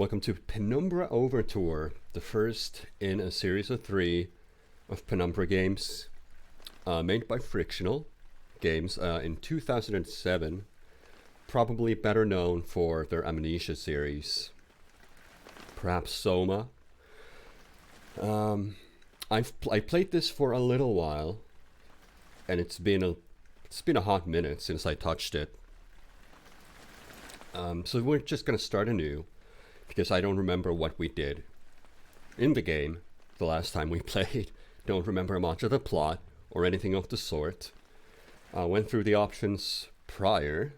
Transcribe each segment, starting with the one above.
Welcome to Penumbra Overture, the first in a series of 3 of Penumbra games made by Frictional Games in 2007, probably better known for their Amnesia series, perhaps Soma. I played this for a little while, and it's been a hot minute since I touched it. So we're just gonna start anew, because I don't remember what we did in the game the last time we played. Don't remember much of the plot or anything of the sort. Went through the options prior,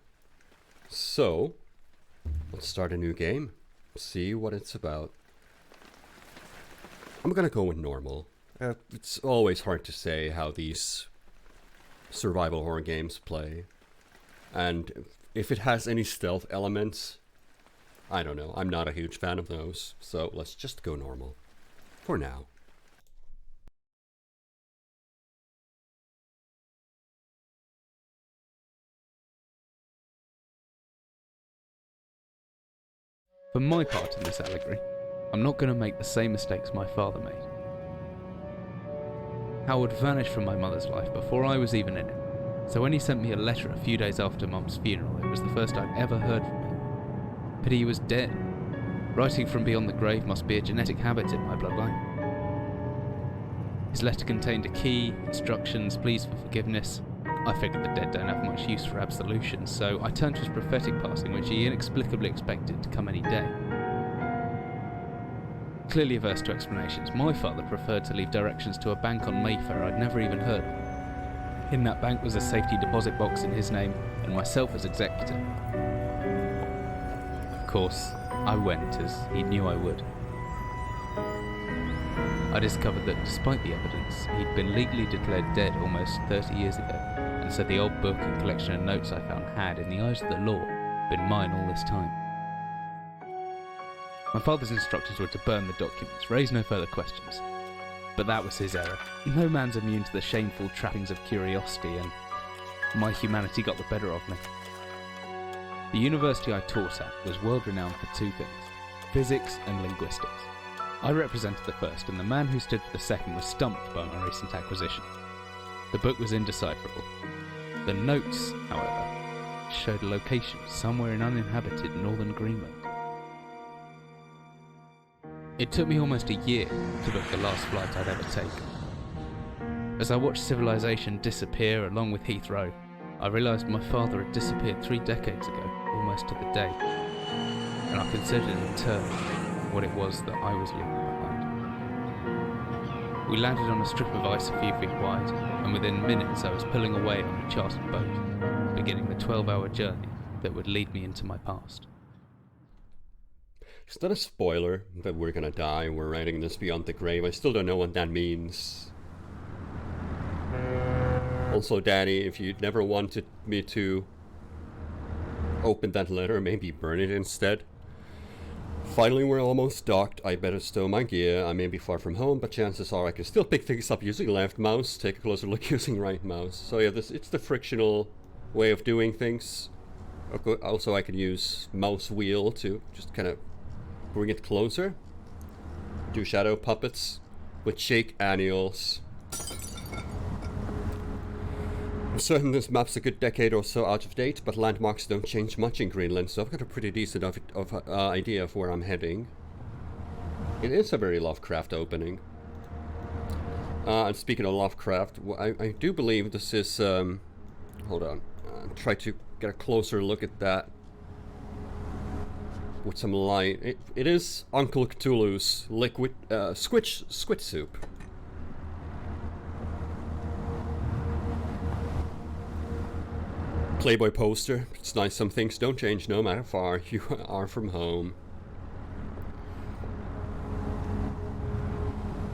so let's start a new game, see what it's about. I'm gonna go with normal. It's always hard to say how these survival horror games play, and if it has any stealth elements, I don't know. I'm not a huge fan of those, so let's just go normal for now. For my part in this allegory, I'm not going to make the same mistakes my father made. Howard vanished from my mother's life before I was even in it, so when he sent me a letter a few days after Mum's funeral, it was the first I'd ever heard from him. Pity he was dead. Writing from beyond the grave must be a genetic habit in my bloodline. His letter contained a key, instructions, pleas for forgiveness. I figured the dead don't have much use for absolution, so I turned to his prophetic passing, which he inexplicably expected to come any day. Clearly averse to explanations, my father preferred to leave directions to a bank on Mayfair I'd never even heard of. In that bank was a safety deposit box in his name, and myself as executor. Of course, I went as he knew I would. I discovered that despite the evidence, he'd been legally declared dead almost 30 years ago, and so the old book and collection of notes I found had, in the eyes of the law, been mine all this time. My father's instructions were to burn the documents, raise no further questions. But that was his error. No man's immune to the shameful trappings of curiosity, and my humanity got the better of me. The university I taught at was world-renowned for 2 things: physics and linguistics. I represented the first, and the man who stood for the second was stumped by my recent acquisition. The book was indecipherable. The notes, however, showed a location somewhere in uninhabited northern Greenland. It took me almost a year to book the last flight I'd ever taken. As I watched civilization disappear along with Heathrow, I realised my father had disappeared 3 decades ago, almost to the day, and I considered in turn what it was that I was leaving behind. We landed on a strip of ice a few feet wide, and within minutes I was pulling away on a chartered boat, beginning the 12-hour journey that would lead me into my past. It's not a spoiler that we're gonna die and we're writing this beyond the grave. I still don't know what that means. Also, Daddy, if you never wanted me to open that letter, maybe burn it instead. Finally, we're almost docked. I better stow my gear. I may be far from home, but chances are I can still pick things up using left mouse, take a closer look using right mouse. So yeah, it's the frictional way of doing things. Also, I can use mouse wheel to just kind of bring it closer. Do shadow puppets with shake annuals. I'm certain this map's a good decade or so out of date, but landmarks don't change much in Greenland, so I've got a pretty decent idea of where I'm heading. It is a very Lovecraft opening. And speaking of Lovecraft, I do believe this is... hold on. Try to get a closer look at that with some light. It is Uncle Cthulhu's liquid squid soup. Playboy poster. It's nice some things don't change no matter how far you are from home.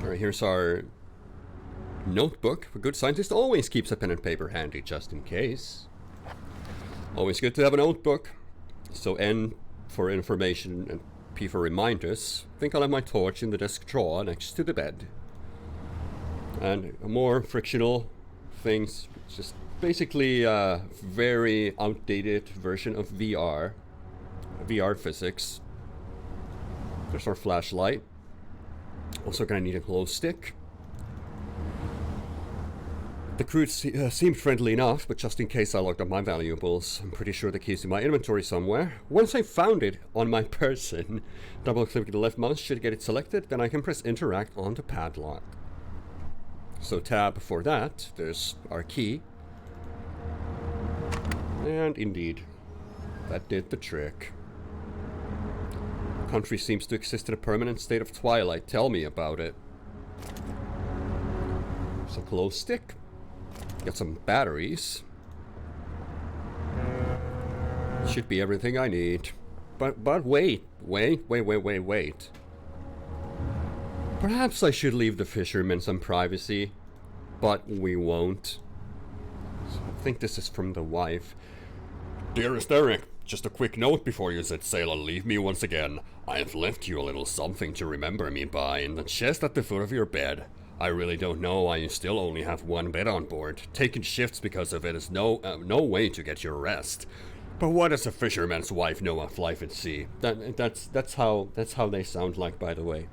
Alright, here's our notebook. A good scientist always keeps a pen and paper handy just in case. Always good to have a notebook. So N for information and P for reminders. I think I'll have my torch in the desk drawer next to the bed. And more frictional things. Just basically a very outdated version of VR physics. There's our flashlight. Also gonna need a glow stick. The crew seemed friendly enough, but just in case I locked up my valuables, I'm pretty sure the key's in my inventory somewhere. Once I found it on my person, double-clicking the left mouse should get it selected, then I can press interact on the padlock. So tab for that, there's our key. And indeed, that did the trick. The country seems to exist in a permanent state of twilight. Tell me about it. There's a glow stick. Got some batteries. Should be everything I need. But wait. Perhaps I should leave the fishermen some privacy. But we won't. I think this is from the wife. Dearest Eric, just a quick note before you set sail and leave me once again. I have left you a little something to remember me by in the chest at the foot of your bed. I really don't know why you still only have one bed on board. Taking shifts because of it is no way to get your rest. But what does a fisherman's wife know of life at sea? That's how they sound like, by the way.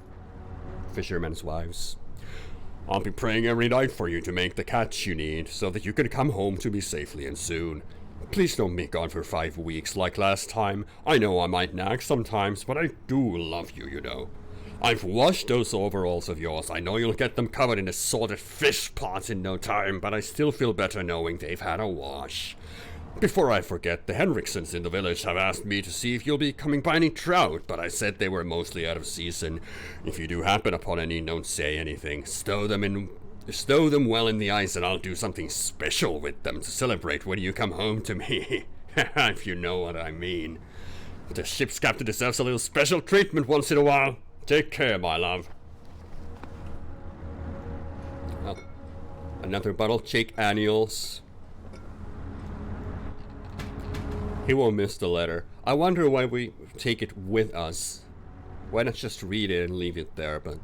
Fishermen's wives. I'll be praying every night for you to make the catch you need, so that you can come home to me safely and soon. Please don't be gone for 5 weeks like last time. I know I might nag sometimes, but I do love you, you know. I've washed those overalls of yours. I know you'll get them covered in assorted fish pots in no time, but I still feel better knowing they've had a wash. Before I forget, the Henriksons in the village have asked me to see if you'll be coming by any trout, but I said they were mostly out of season. If you do happen upon any, don't say anything. Stow them well in the ice, and I'll do something special with them to celebrate when you come home to me. If you know what I mean. The ship's captain deserves a little special treatment once in a while. Take care, my love. Oh, another bottle. Jake Annuals. He won't miss the letter. I wonder why we take it with us. Why not just read it and leave it there? But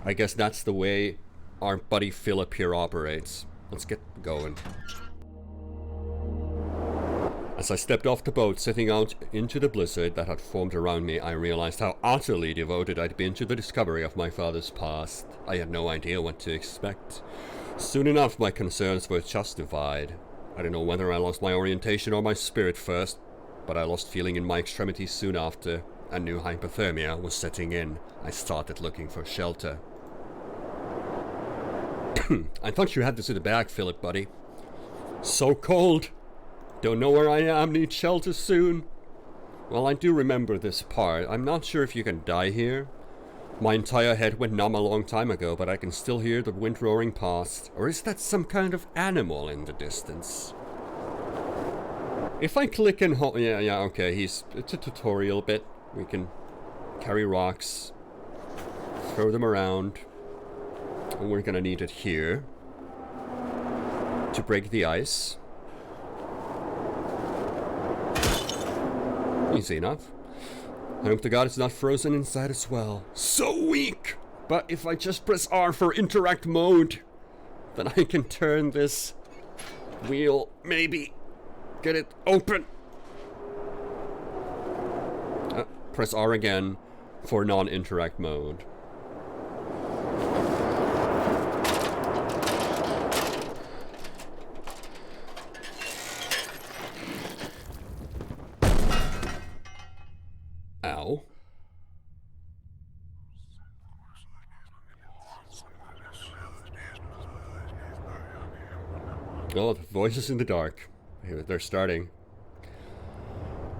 I guess that's the way our buddy Philip here operates. Let's get going. As I stepped off the boat, setting out into the blizzard that had formed around me, I realized how utterly devoted I'd been to the discovery of my father's past. I had no idea what to expect. Soon enough, my concerns were justified. I don't know whether I lost my orientation or my spirit first, but I lost feeling in my extremities soon after, and knew hypothermia was setting in. I started looking for shelter. I thought you had this in the bag, Philip, buddy. So cold. Don't know where I am, need shelter soon. Well, I do remember this part. I'm not sure if you can die here. My entire head went numb a long time ago, but I can still hear the wind roaring past. Or is that some kind of animal in the distance? If I click and hold... Yeah, okay, it's a tutorial bit. We can carry rocks, throw them around. And we're gonna need it here to break the ice. Easy enough. I hope to God it's not frozen inside as well. So weak! But if I just press R for interact mode, then I can turn this wheel, maybe get it open. Press R again for non-interact mode. Ow. Oh, the voices in the dark. Here, they're starting.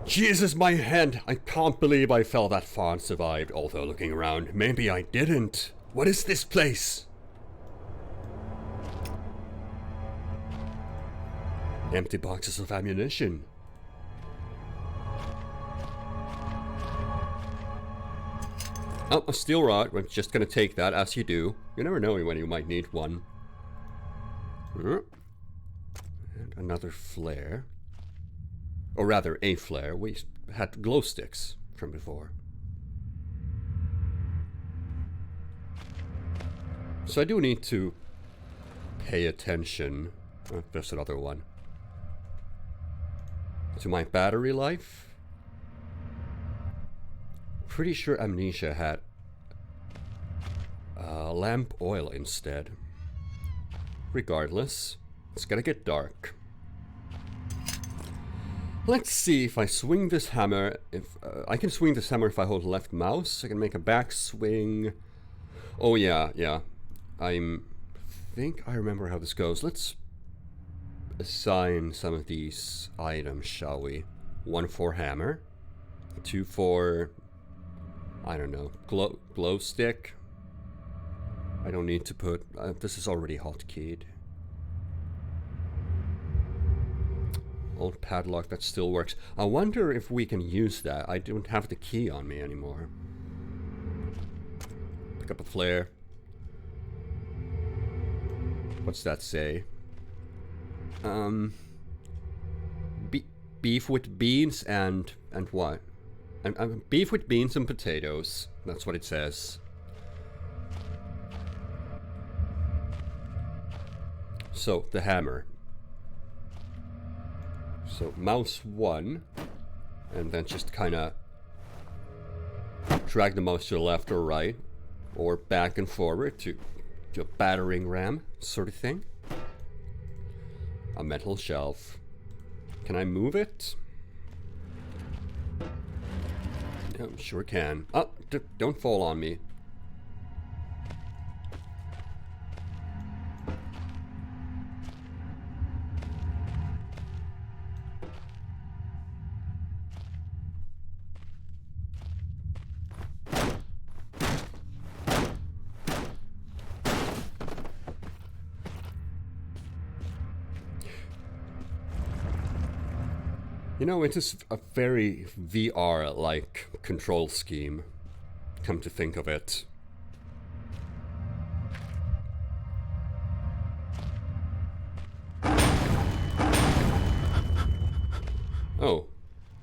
Jesus, my head! I can't believe I fell that far and survived, although looking around, maybe I didn't. What is this place? Empty boxes of ammunition. Oh, a steel rod. We're just gonna take that, as you do. You never know when you might need one. And another flare. Or rather, a flare. We had glow sticks from before. So I do need to pay attention. Oh, there's another one. To my battery life. pretty sure Amnesia had lamp oil instead. Regardless, it's gonna get dark. Let's see if I swing this hammer. If I can swing this hammer if I hold left mouse. I can make a back swing. Oh yeah. Think I remember how this goes. Let's assign some of these items, shall we? 1 for hammer, 2 for, I don't know, glow stick. I don't need to put, this is already hotkeyed. Old padlock, that still works. I wonder if we can use that. I don't have the key on me anymore. Pick up a flare. What's that say? Beef with beans and what? And beef with beans and potatoes. That's what it says. So, the hammer. So, mouse 1. And then just kind of drag the mouse to the left or right. Or back and forward to a battering ram sort of thing. A metal shelf. Can I move it? Yeah, sure can. Oh, don't fall on me. You know, it is a very VR-like control scheme, come to think of it. Oh,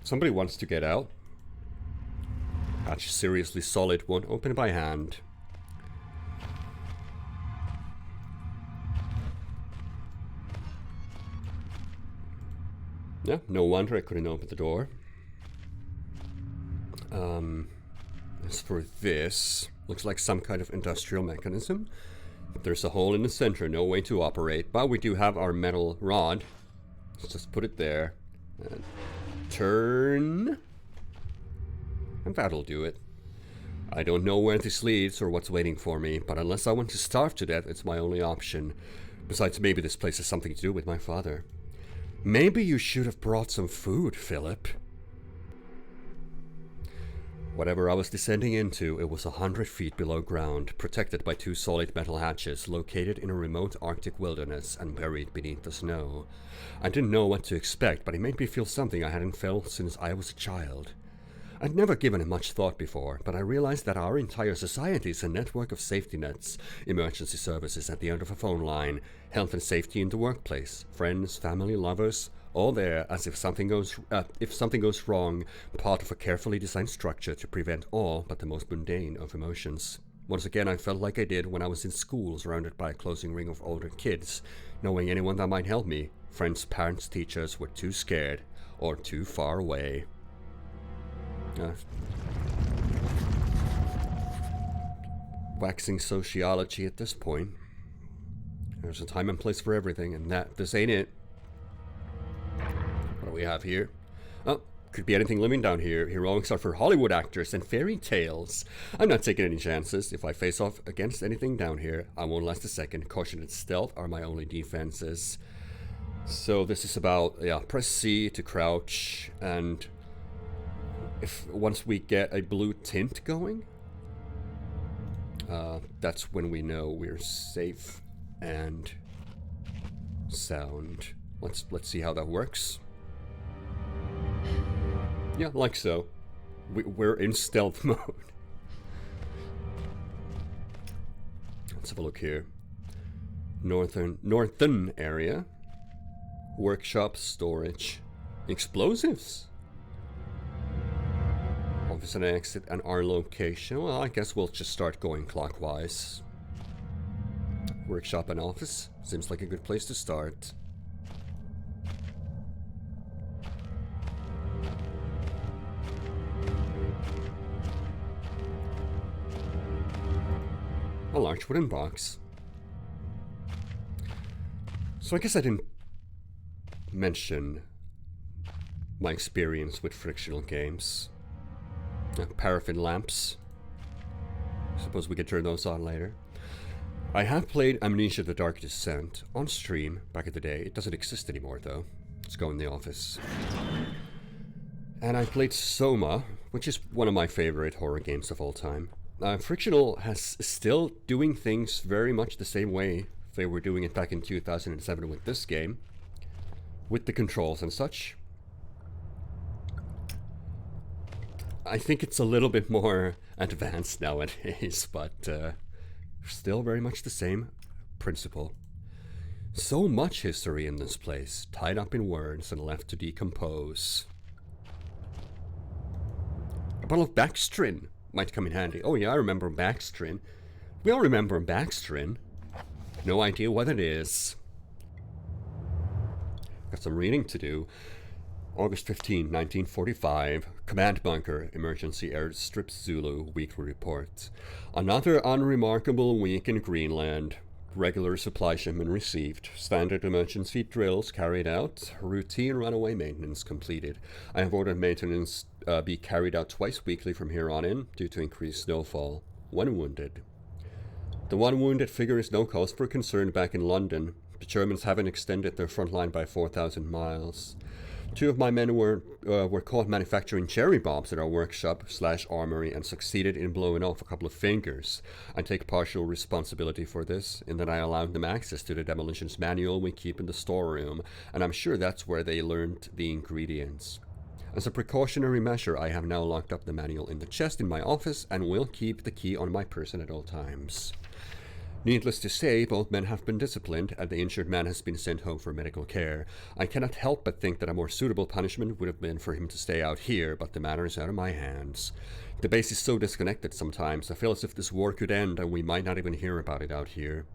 somebody wants to get out. Hatch seriously solid, won't open by hand. Yeah, no wonder I couldn't open the door. As for this, looks like some kind of industrial mechanism. There's a hole in the center, no way to operate, but we do have our metal rod. Let's just put it there. And turn. And that'll do it. I don't know where this leads or what's waiting for me, but unless I want to starve to death, it's my only option. Besides, maybe this place has something to do with my father. Maybe you should have brought some food, Philip. Whatever I was descending into, it was 100 feet below ground, protected by 2 solid metal hatches, located in a remote Arctic wilderness and buried beneath the snow. I didn't know what to expect, but it made me feel something I hadn't felt since I was a child. I'd never given it much thought before, but I realized that our entire society is a network of safety nets, emergency services at the end of a phone line, health and safety in the workplace, friends, family, lovers, all there as if something goes wrong, part of a carefully designed structure to prevent all but the most mundane of emotions. Once again, I felt like I did when I was in school, surrounded by a closing ring of older kids, knowing anyone that might help me. Friends, parents, teachers were too scared or too far away. Waxing sociology at this point. There's a time and place for everything, and this ain't it. What do we have here? Oh, could be anything living down here. Heroics are for Hollywood actors and fairy tales. I'm not taking any chances. If I face off against anything down here, I won't last a second. Caution and stealth are my only defenses. So this is about, press C to crouch, and once we get a blue tint going, that's when we know we're safe and sound. Let's see how that works. Yeah, like so. We're in stealth mode. Let's have a look here. Northern area. Workshop, storage, explosives. Office and exit and our location. Well, I guess we'll just start going clockwise. Workshop and office. Seems like a good place to start. a large wooden box. So I guess I didn't mention my experience with frictional games. Paraffin lamps. Suppose we could turn those on later. I have played Amnesia: The Dark Descent on stream back in the day. It doesn't exist anymore though. Let's go in the office. And I played Soma, which is one of my favorite horror games of all time. Frictional has still doing things very much the same way they were doing it back in 2007 with this game, with the controls and such. I think it's a little bit more advanced nowadays, but still very much the same principle. So much history in this place, tied up in words and left to decompose. A bottle of Baxtrin might come in handy. Oh yeah, I remember Baxtrin. We all remember Baxtrin. No idea what it is. Got some reading to do. August 15, 1945. Command Bunker, Emergency Airstrip Zulu, Weekly Report. Another unremarkable week in Greenland. Regular supply shipment received. Standard emergency drills carried out. Routine runaway maintenance completed. I have ordered maintenance be carried out twice weekly from here on in due to increased snowfall. 1 wounded. The 1 wounded figure is no cause for concern back in London. The Germans haven't extended their front line by 4,000 miles. 2 of my men were caught manufacturing cherry bombs at our workshop/armory and succeeded in blowing off a couple of fingers. I take partial responsibility for this, in that I allowed them access to the demolitions manual we keep in the storeroom, and I'm sure that's where they learned the ingredients. As a precautionary measure, I have now locked up the manual in the chest in my office and will keep the key on my person at all times. Needless to say, both men have been disciplined, and the injured man has been sent home for medical care. I cannot help but think that a more suitable punishment would have been for him to stay out here, but the matter is out of my hands. The base is so disconnected sometimes, I feel as if this war could end and we might not even hear about it out here.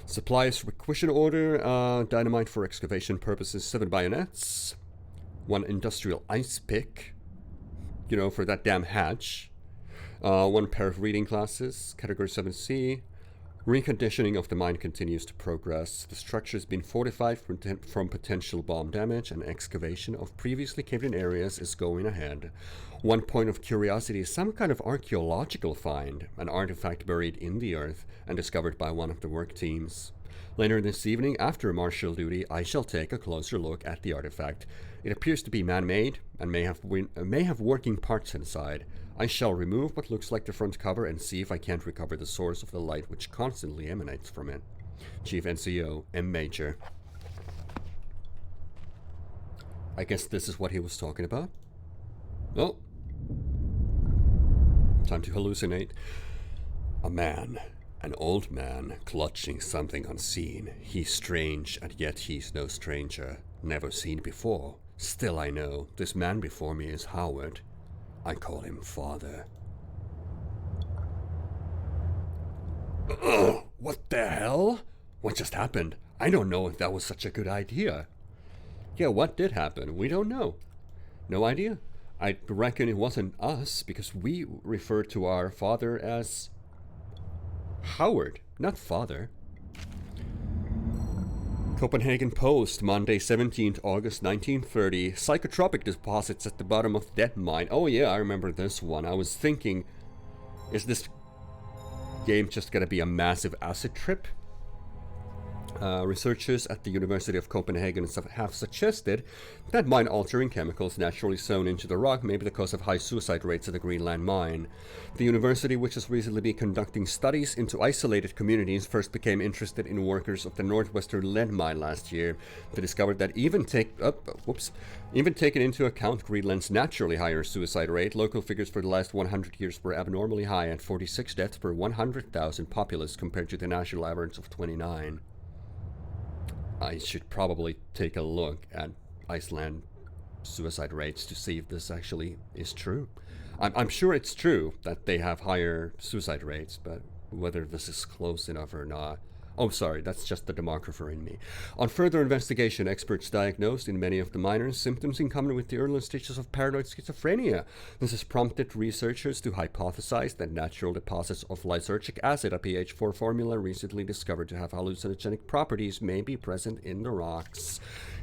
Supplies requisition order, dynamite for excavation purposes, 7 bayonets, 1 industrial ice pick, you know, for that damn hatch, 1 pair of reading glasses, category 7C. Reconditioning of the mine continues to progress. The structure has been fortified from potential bomb damage, and excavation of previously caved-in areas is going ahead. 1 point of curiosity is some kind of archaeological find, an artifact buried in the earth and discovered by one of the work teams. Later this evening, after martial duty, I shall take a closer look at the artifact. It appears to be man-made and may have working parts inside. I shall remove what looks like the front cover and see if I can't recover the source of the light which constantly emanates from it. Chief NCO, M. Major. I guess this is what he was talking about. Oh. Time to hallucinate. A man. An old man, clutching something unseen. He's strange, and yet he's no stranger. Never seen before. Still I know, this man before me is Howard. I call him Father. Ugh, what the hell? What just happened? I don't know if that was such a good idea. Yeah, what did happen? We don't know. No idea. I reckon it wasn't us, because we refer to our father as Howard, not Father. Copenhagen Post, Monday, 17th August 1930. Psychotropic deposits at the bottom of that mine. Oh yeah, I remember this one. I was thinking, is this game just gonna be a massive acid trip? Researchers at the University of Copenhagen have suggested that mine-altering chemicals naturally sown into the rock may be the cause of high suicide rates at the Greenland mine. The university, which has recently been conducting studies into isolated communities, first became interested in workers of the northwestern lead mine last year. They discovered that even taken into account Greenland's naturally higher suicide rate, local figures for the last 100 years were abnormally high at 46 deaths per 100,000 populace compared to the national average of 29. I should probably take a look at Iceland suicide rates to see if this actually is true. I'm sure it's true that they have higher suicide rates, but whether this is close enough or not, Oh, sorry, that's just the demographer in me. On further investigation, experts diagnosed in many of the minors symptoms in common with the early stages of paranoid schizophrenia. This has prompted researchers to hypothesize that natural deposits of lysergic acid, a pH 4 formula recently discovered to have hallucinogenic properties, may be present in the rocks.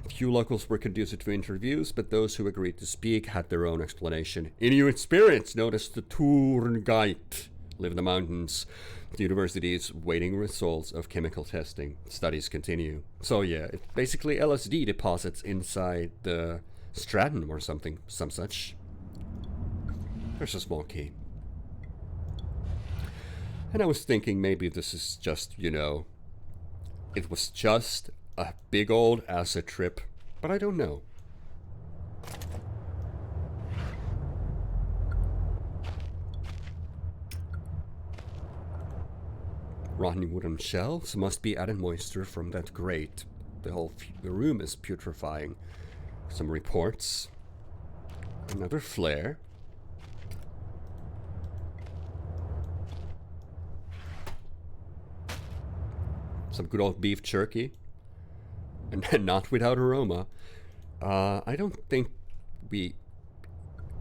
Few locals were conducive to interviews, but those who agreed to speak had their own explanation. Inuit spirits, known as the Turngait, live in the mountains. The university is waiting results of chemical testing. Studies continue. So yeah, it's basically LSD deposits inside the stratum or something, some such. There's a small key. And I was thinking maybe this is just, you know, it was just a big old acid trip, but I don't know. Rotten wooden shelves must be added moisture from that grate. The whole room is putrefying. Some reports. Another flare. Some good old beef jerky. And not without aroma. I don't think we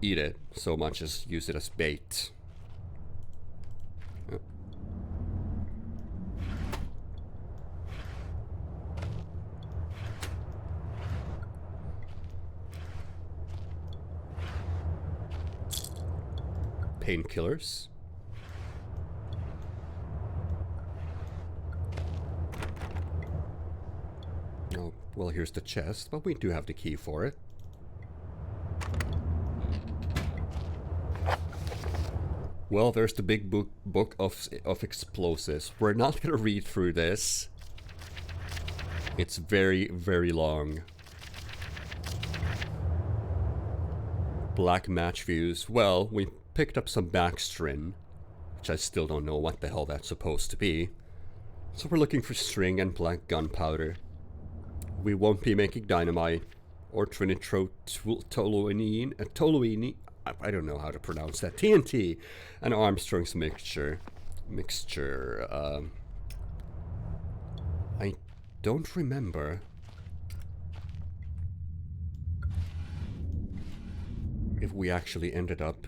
eat it so much as use it as bait. Painkillers. Oh, well, here's the chest, but we do have the key for it. Well, there's the big book of explosives. We're not gonna read through this. It's very, very long. Black match fuse. Well, we picked up some backstrin, which I still don't know what the hell that's supposed to be. So we're looking for string and black gunpowder. We won't be making dynamite or toluene. I don't know how to pronounce that. TNT and Armstrong's mixture. I don't remember if we actually ended up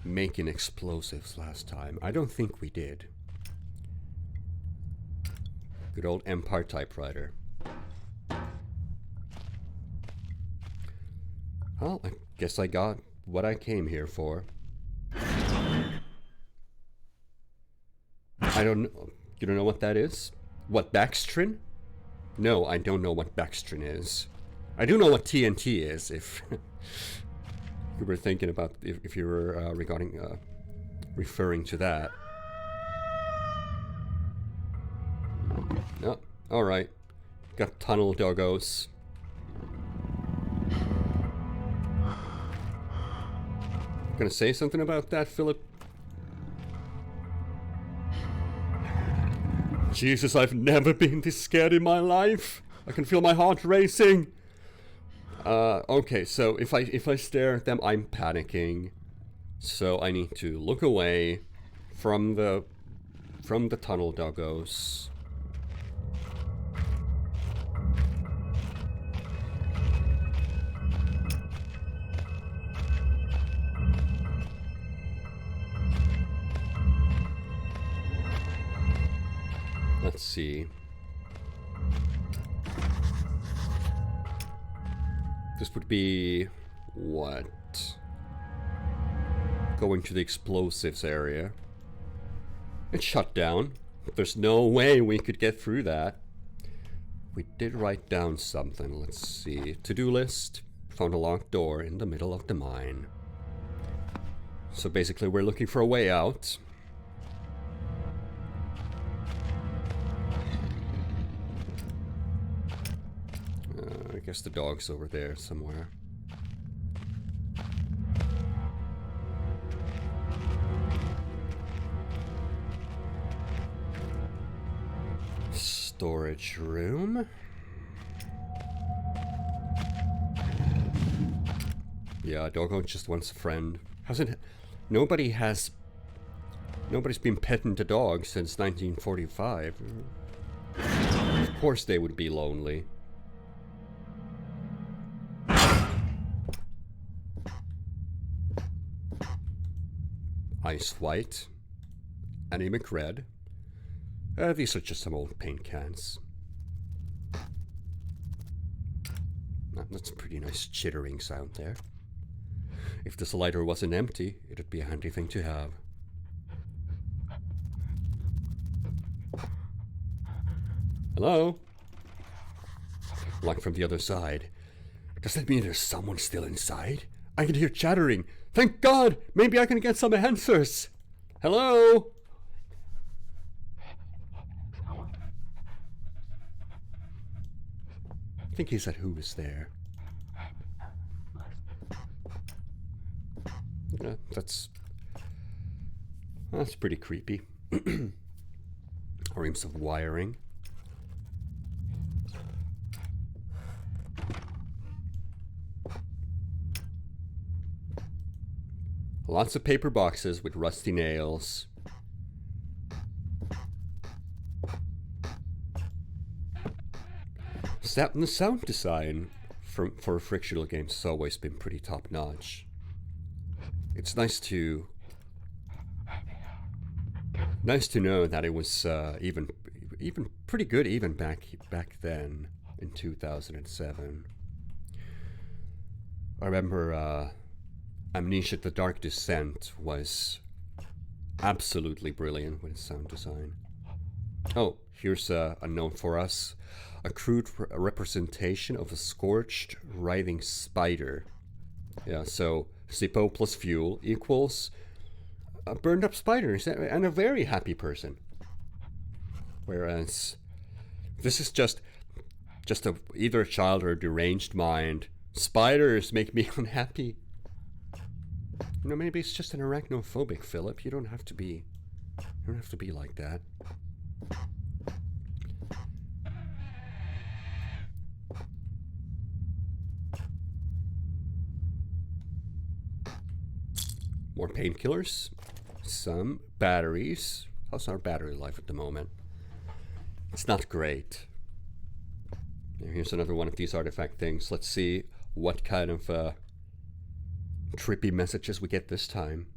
making explosives last time. I don't think we did. Good old Empire typewriter. Well, I guess I got what I came here for. I don't know. You don't know what that is? What, backstrin? No, I don't know what backstrin is. I do know what TNT is, if you were thinking about, if you were referring to that. No, alright. Got tunnel doggos. Gonna say something about that, Philip? Jesus, I've never been this scared in my life. I can feel my heart racing. Okay, so if I stare at them, I'm panicking. So I need to look away from the tunnel doggos. Let's see. This would be what? Going to the explosives area. It's shut down. There's no way we could get through that. We did write down something. Let's see. To-do list. Found a locked door in the middle of the mine. So basically we're looking for a way out. I guess the dog's over there somewhere. Storage room. Yeah, Doggo just wants a friend. Nobody's been petting the dog since 1945. Of course they would be lonely. Ice white. Anemic red. These are just some old paint cans. That's a pretty nice chittering sound there. If this lighter wasn't empty, it'd be a handy thing to have. Hello? Like from the other side. Does that mean there's someone still inside? I can hear chattering. Thank God! Maybe I can get some answers. Hello? I think he said who was there. Yeah, that's pretty creepy. Reams of wiring. Lots of paper boxes with rusty nails. The sound design for frictional games has always been pretty top notch. It's nice to know that it was even pretty good even back then in 2007. I remember Amnesia: The Dark Descent was absolutely brilliant with sound design. Oh, here's a note for us. A crude representation of a scorched, writhing spider. Yeah, so Zippo plus fuel equals a burned up spider and a very happy person. Whereas this is just either a child or a deranged mind. Spiders make me unhappy. You know, maybe it's just an arachnophobic, Philip. You don't have to be like that. More painkillers, some batteries. How's our battery life at the moment? It's not great. Here's another one of these artifact things. Let's see what kind of trippy messages we get this time.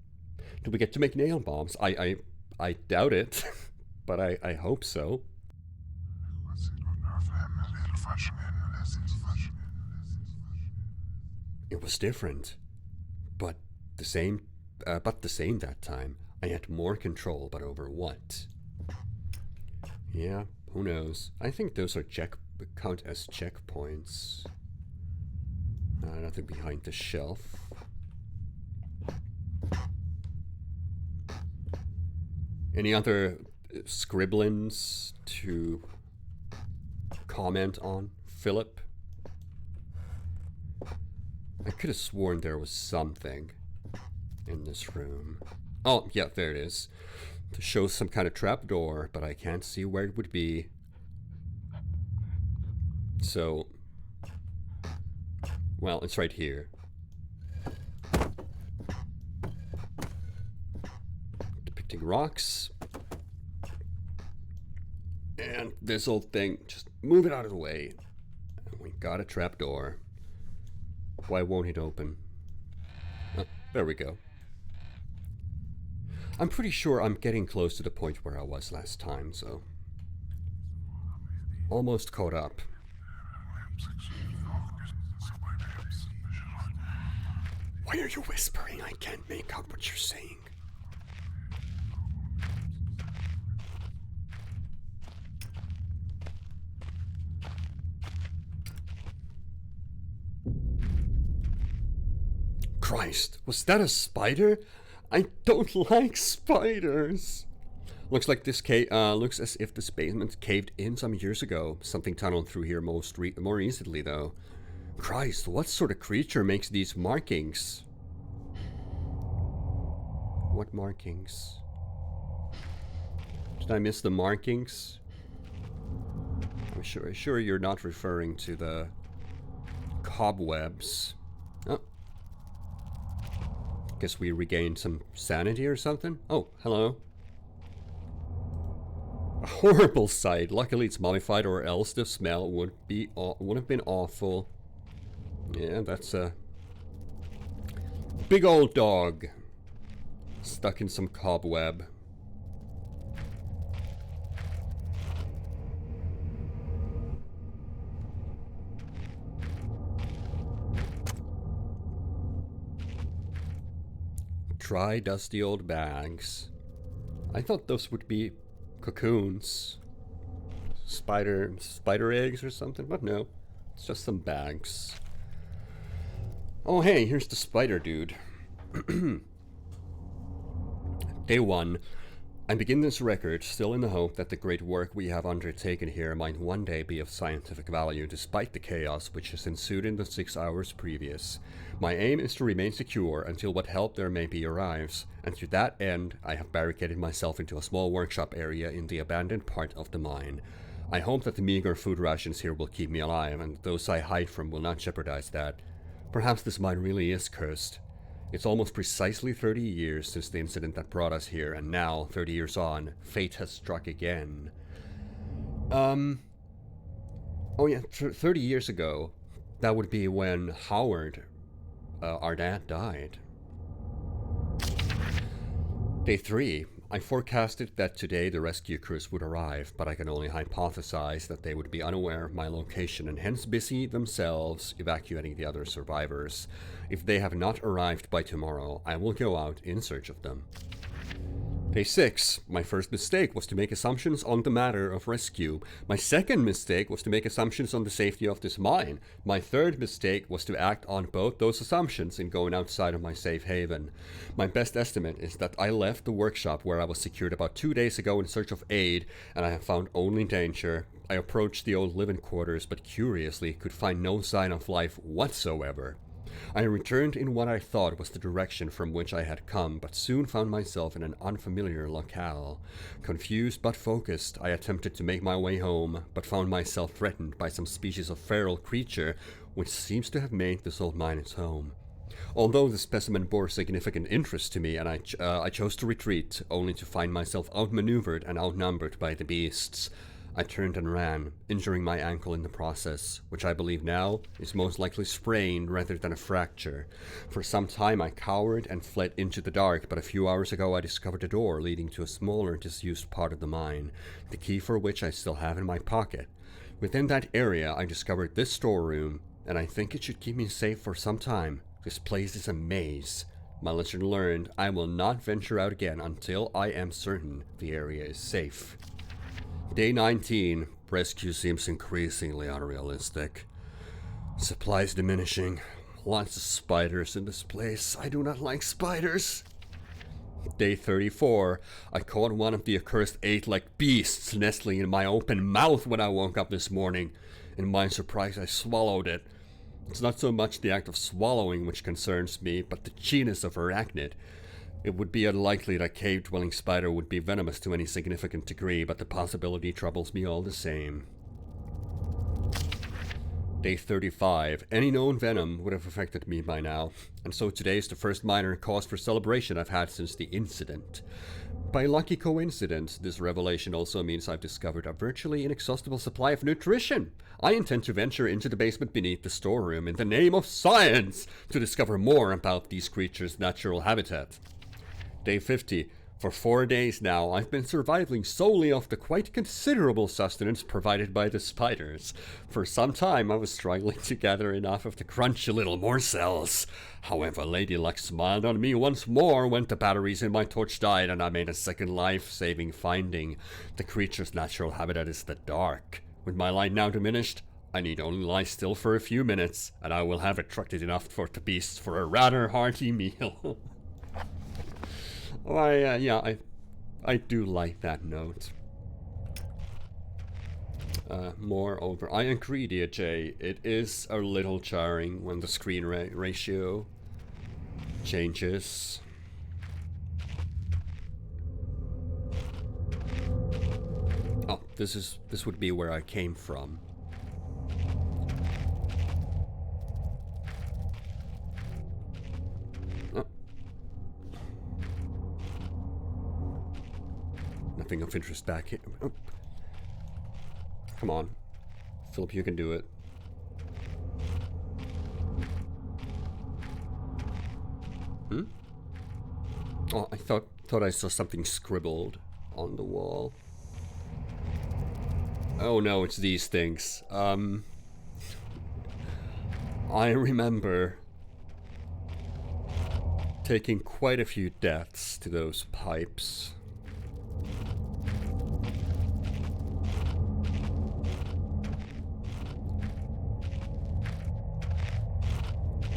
Do we get to make nail bombs? I doubt it, but I hope so. It was different, but the same that time. I had more control, but over what? Yeah, who knows? I think those are count as checkpoints. Nothing behind the shelf. Any other scribblings to comment on, Philip? I could have sworn there was something in this room. Oh, yeah, there it is. To show some kind of trapdoor, but I can't see where it would be. So, well, it's right here. Depicting rocks. And this old thing, just move it out of the way. We got a trapdoor. Why won't it open? Oh, there we go. I'm pretty sure I'm getting close to the point where I was last time, so... almost caught up. Why are you whispering? I can't make out what you're saying. Christ, was that a spider? I don't like spiders. Looks like this looks as if this basement caved in some years ago. Something tunneled through here more easily, though. Christ, what sort of creature makes these markings? What markings? Did I miss the markings? I'm sure you're not referring to the cobwebs. Oh. Guess we regained some sanity or something. Oh, hello. A horrible sight. Luckily it's mummified, or else the smell would have been awful. Yeah, that's a big old dog stuck in some cobweb. Dry, dusty old bags. I thought those would be cocoons. Spider eggs or something, but no. It's just some bags. Oh hey, here's the spider dude. Day 1. I begin this record still in the hope that the great work we have undertaken here might one day be of scientific value, despite the chaos which has ensued in the 6 hours previous. My aim is to remain secure until what help there may be arrives, and to that end I have barricaded myself into a small workshop area in the abandoned part of the mine. I hope that the meager food rations here will keep me alive, and those I hide from will not jeopardize that. Perhaps this mine really is cursed. It's almost precisely 30 years since the incident that brought us here, and now, 30 years on, fate has struck again. Oh yeah, 30 years ago, that would be when Howard, our dad, died. Day 3. I forecasted that today the rescue crews would arrive, but I can only hypothesize that they would be unaware of my location and hence busy themselves evacuating the other survivors. If they have not arrived by tomorrow, I will go out in search of them. Day 6. My first mistake was to make assumptions on the matter of rescue. My second mistake was to make assumptions on the safety of this mine. My third mistake was to act on both those assumptions in going outside of my safe haven. My best estimate is that I left the workshop where I was secured about 2 days ago in search of aid, and I have found only danger. I approached the old living quarters, but curiously could find no sign of life whatsoever. I returned in what I thought was the direction from which I had come, but soon found myself in an unfamiliar locale. Confused but focused, I attempted to make my way home, but found myself threatened by some species of feral creature which seems to have made this old mine its home. Although the specimen bore significant interest to me, and I chose to retreat, only to find myself outmaneuvered and outnumbered by the beasts. I turned and ran, injuring my ankle in the process, which I believe now is most likely sprained rather than a fracture. For some time I cowered and fled into the dark, but a few hours ago I discovered a door leading to a smaller, disused part of the mine, the key for which I still have in my pocket. Within that area I discovered this storeroom, and I think it should keep me safe for some time. This place is a maze. My lesson learned, I will not venture out again until I am certain the area is safe. Day 19. Rescue seems increasingly unrealistic. Supplies diminishing. Lots of spiders in this place. I do not like spiders. Day 34. I caught one of the accursed 8-legged beasts nestling in my open mouth when I woke up this morning. In my surprise, I swallowed it. It's not so much the act of swallowing which concerns me, but the genus of arachnid. It would be unlikely that a cave-dwelling spider would be venomous to any significant degree, but the possibility troubles me all the same. Day 35. Any known venom would have affected me by now, and so today is the first minor cause for celebration I've had since the incident. By lucky coincidence, this revelation also means I've discovered a virtually inexhaustible supply of nutrition. I intend to venture into the basement beneath the storeroom in the name of science to discover more about these creatures' natural habitat. Day 50. For 4 days now, I've been surviving solely off the quite considerable sustenance provided by the spiders. For some time, I was struggling to gather enough of the crunchy little morsels. However, Lady Luck smiled on me once more when the batteries in my torch died and I made a second life-saving finding. The creature's natural habitat is the dark. With my light now diminished, I need only lie still for a few minutes, and I will have attracted enough for the beasts for a rather hearty meal. I do like that note. Moreover, I agree, dear Jay. It is a little jarring when the screen ratio changes. Oh, this would be where I came from. something of interest back here. Oh. Come on. Philip, you can do it. Hmm? Oh, I thought I saw something scribbled on the wall. Oh no, it's these things. I remember taking quite a few deaths to those pipes.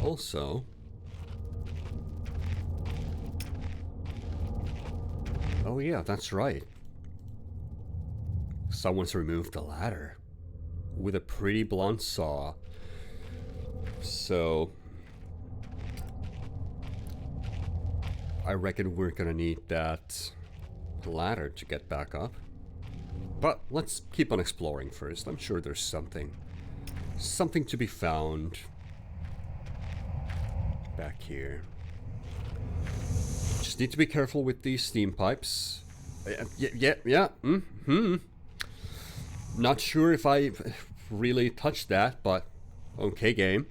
Also, oh yeah, that's right. Someone's removed the ladder with a pretty blunt saw. So I reckon we're gonna need that ladder to get back up. But let's keep on exploring first. I'm sure there's something to be found back here. Just need to be careful with these steam pipes. Yeah. Not sure if I really touched that, but okay, game.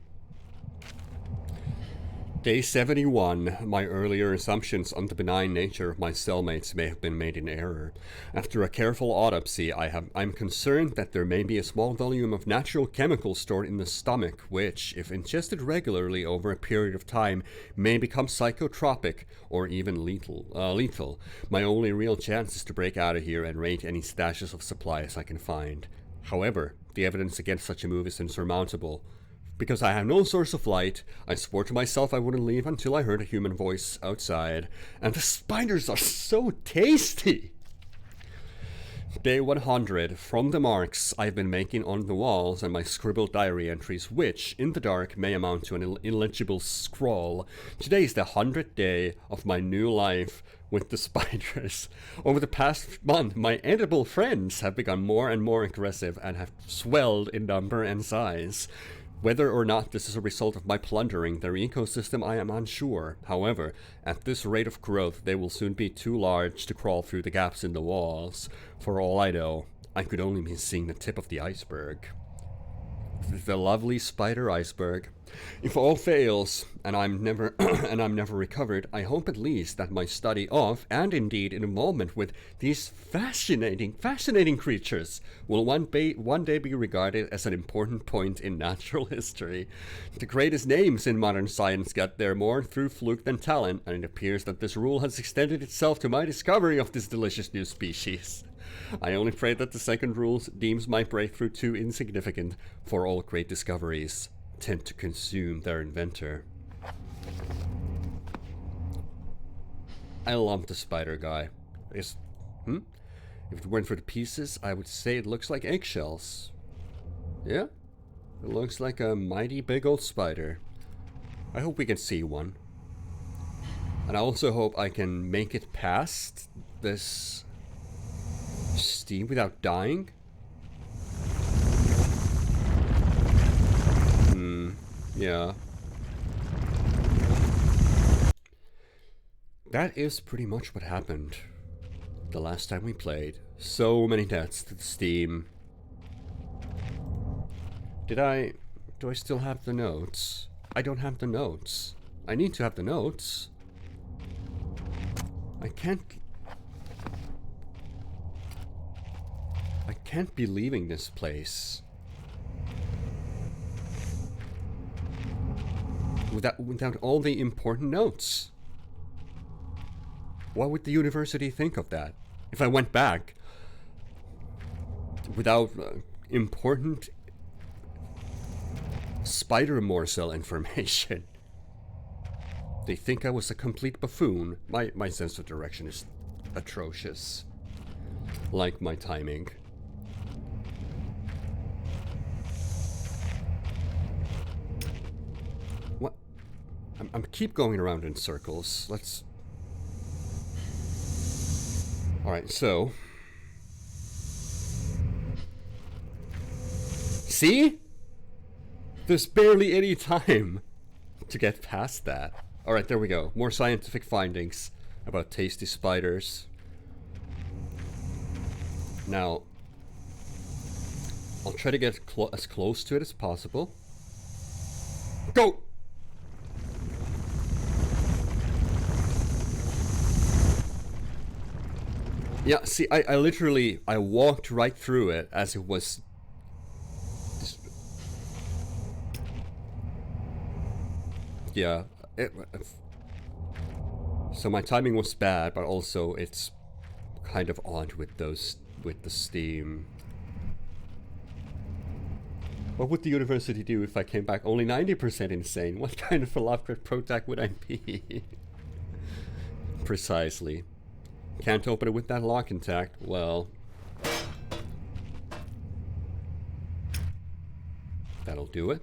Day 71. My earlier assumptions on the benign nature of my cellmates may have been made in error. After a careful autopsy, I'm concerned that there may be a small volume of natural chemicals stored in the stomach, which, if ingested regularly over a period of time, may become psychotropic or even lethal. My only real chance is to break out of here and raid any stashes of supplies I can find. However, the evidence against such a move is insurmountable. Because I have no source of light, I swore to myself I wouldn't leave until I heard a human voice outside. And the spiders are so tasty! Day 100. From the marks I've been making on the walls and my scribbled diary entries, which, in the dark, may amount to an illegible scrawl. Today is the 100th day of my new life with the spiders. Over the past month, my edible friends have become more and more aggressive and have swelled in number and size. Whether or not this is a result of my plundering their ecosystem, I am unsure. However, at this rate of growth, they will soon be too large to crawl through the gaps in the walls. For all I know, I could only be seeing the tip of the iceberg. The lovely spider iceberg. If all fails, and I'm never recovered, I hope at least that my study of, and indeed involvement with, these fascinating creatures will one day be regarded as an important point in natural history. The greatest names in modern science get there more through fluke than talent, and it appears that this rule has extended itself to my discovery of this delicious new species. I only pray that the second rule deems my breakthrough too insignificant, for all great discoveries tend to consume their inventor. I love the spider guy. If it weren't for the pieces, I would say it looks like eggshells. Yeah, it looks like a mighty big old spider. I hope we can see one. And I also hope I can make it past this steam without dying. Yeah. That is pretty much what happened the last time we played. So many deaths to the steam. Do I still have the notes? I don't have the notes. I need to have the notes. I can't be leaving this place without all the important notes. What would the university think of that if I went back without important spider morsel information? They think I was a complete buffoon. My sense of direction is atrocious. Like my timing. What? I'm keep going around in circles. Let's... Alright, so... See? There's barely any time to get past that. Alright, there we go. More scientific findings about tasty spiders. Now, I'll try to get as close to it as possible. Go! Yeah, see, I literally, I walked right through it as it was... Yeah. So my timing was bad, but also it's kind of odd with those, with the steam. What would the university do if I came back only 90% insane? What kind of a Lovecraft protag would I be? Precisely. Can't open it with that lock intact. Well, that'll do it.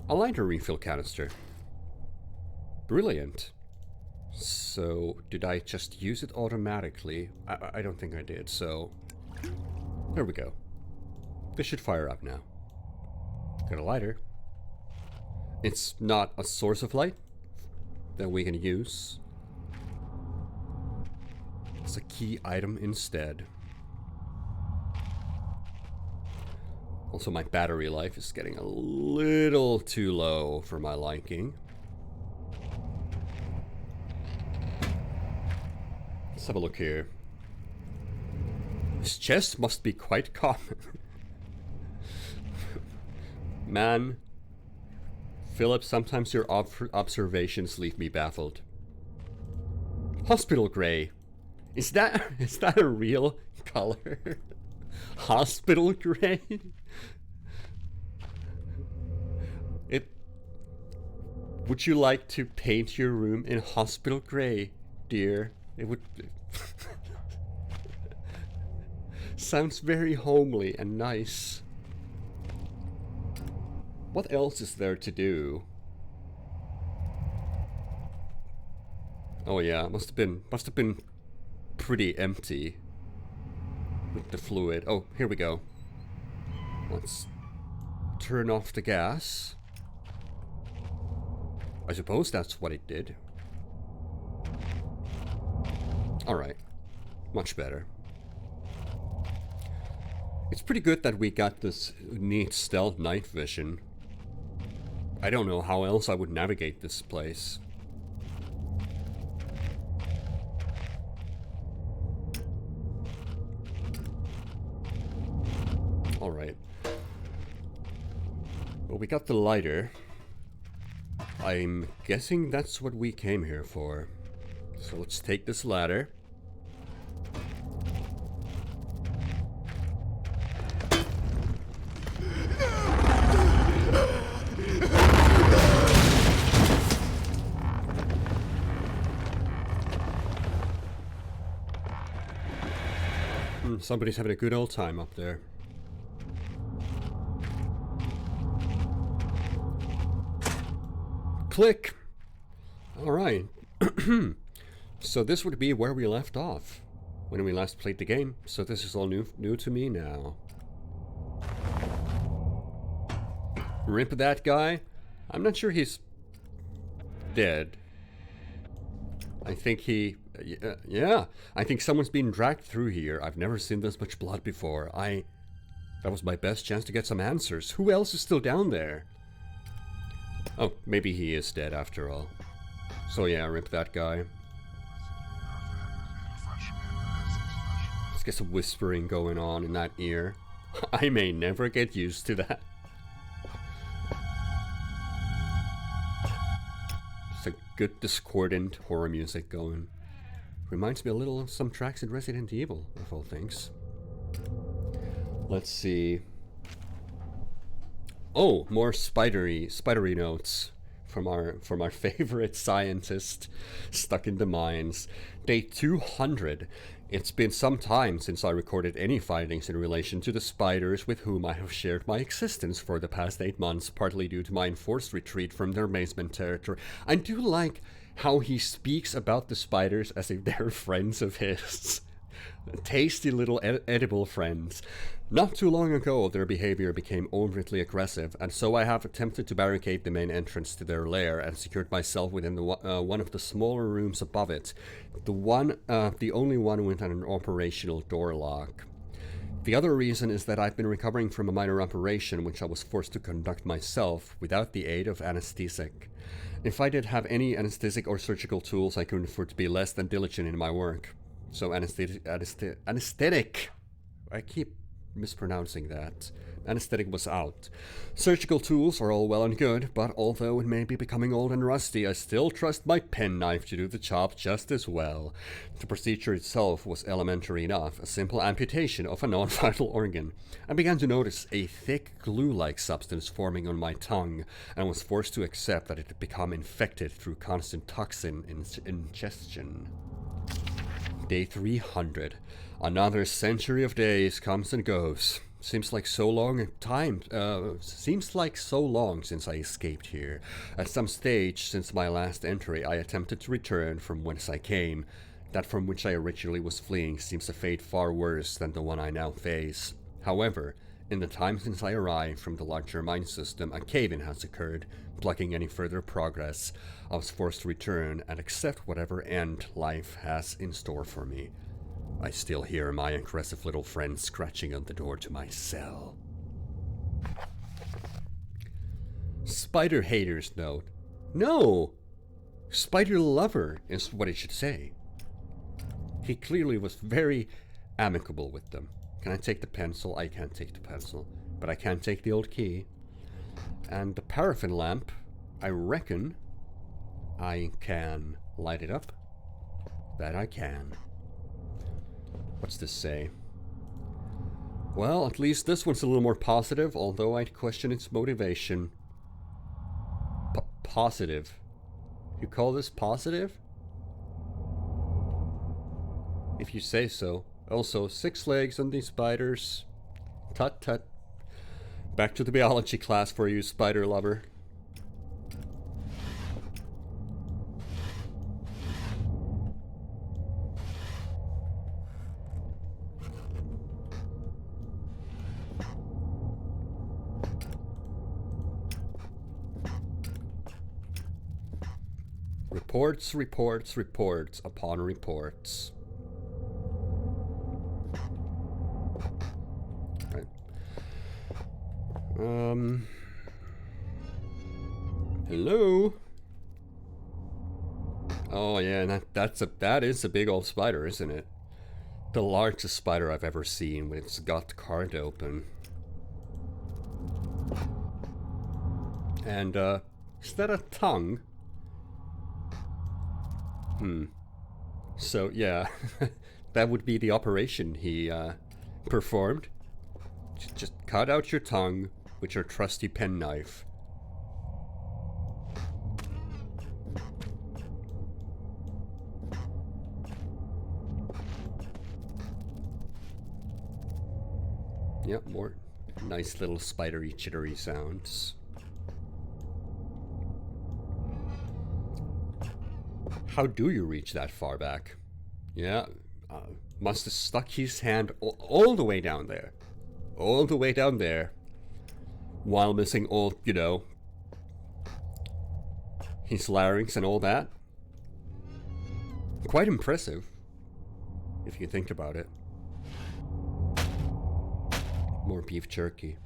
A lighter refill canister. Brilliant. So, did I just use it automatically? I don't think I did, so... There we go. This should fire up now. Got a lighter. It's not a source of light that we can use. It's a key item instead. Also, my battery life is getting a little too low for my liking. Let's have a look here. This chest must be quite common. Man, Philip, sometimes your observations leave me baffled. Hospital gray. Is that a real color? Hospital gray? Would you like to paint your room in hospital gray, dear? It would... Sounds very homely and nice. What else is there to do? Oh yeah, must have been pretty empty with the fluid. Oh, here we go. Let's turn off the gas. I suppose that's what it did. Alright. Much better. It's pretty good that we got this neat stealth night vision. I don't know how else I would navigate this place. Alright. Well, we got the lighter. I'm guessing that's what we came here for. So let's take this ladder. Somebody's having a good old time up there. Click! Alright. So this would be where we left off when we last played the game. So this is all new to me now. Rip that guy. I'm not sure he's dead. I think he... yeah. I think someone's been dragged through here. I've never seen this much blood before. That was my best chance to get some answers. Who else is still down there? Oh, maybe he is dead after all. So yeah, rip that guy. Let's get some whispering going on in that ear. I may never get used to that. It's a good discordant horror music going. Reminds me a little of some tracks in Resident Evil, of all things. Let's see. Oh, more spidery notes from our favorite scientist stuck in the mines. Day 200. It's been some time since I recorded any findings in relation to the spiders with whom I have shared my existence for the past 8 months, partly due to my enforced retreat from their basement territory. I do like how he speaks about the spiders as if they're friends of his. Tasty little edible friends. Not too long ago, their behavior became overtly aggressive, and so I have attempted to barricade the main entrance to their lair and secured myself within one of the smaller rooms above it, the only one with an operational door lock. The other reason is that I've been recovering from a minor operation which I was forced to conduct myself without the aid of anesthetic. If I did have any anesthetic or surgical tools, I couldn't afford to be less than diligent in my work. So anesthetic. I keep mispronouncing that. Anesthetic was out. Surgical tools are all well and good, but although it may be becoming old and rusty, I still trust my penknife to do the job just as well. The procedure itself was elementary enough, a simple amputation of a non-vital organ. I began to notice a thick glue-like substance forming on my tongue, and was forced to accept that it had become infected through constant toxin ingestion. Day 300. Another century of days comes and goes. Seems like so long since I escaped here. At some stage since my last entry, I attempted to return from whence I came. That from which I originally was fleeing seems a fate far worse than the one I now face. However, in the time since I arrived from the larger mine system, a cave-in has occurred, blocking any further progress. I was forced to return and accept whatever end life has in store for me. I still hear my aggressive little friend scratching on the door to my cell. Spider haters note. No! Spider lover is what it should say. He clearly was very amicable with them. Can I take the pencil? I can't take the pencil. But I can take the old key. And the paraffin lamp, I reckon I can light it up. That I can. What's this say? Well, at least this one's a little more positive, although I'd question its motivation. Positive. You call this positive? If you say so. Also, 6 legs on these spiders. Tut tut. Back to the biology class for you, spider lover. Reports upon reports. Right. Hello? Oh yeah, that is a big old spider, isn't it? The largest spider I've ever seen when it's got the card open. And, is that a tongue? So, yeah, that would be the operation he, performed. Just cut out your tongue with your trusty penknife. Yep, more nice little spidery chittery sounds. How do you reach that far back? Yeah, must have stuck his hand all the way down there. All the way down there. While missing all, you know, his larynx and all that. Quite impressive, if you think about it. More beef jerky.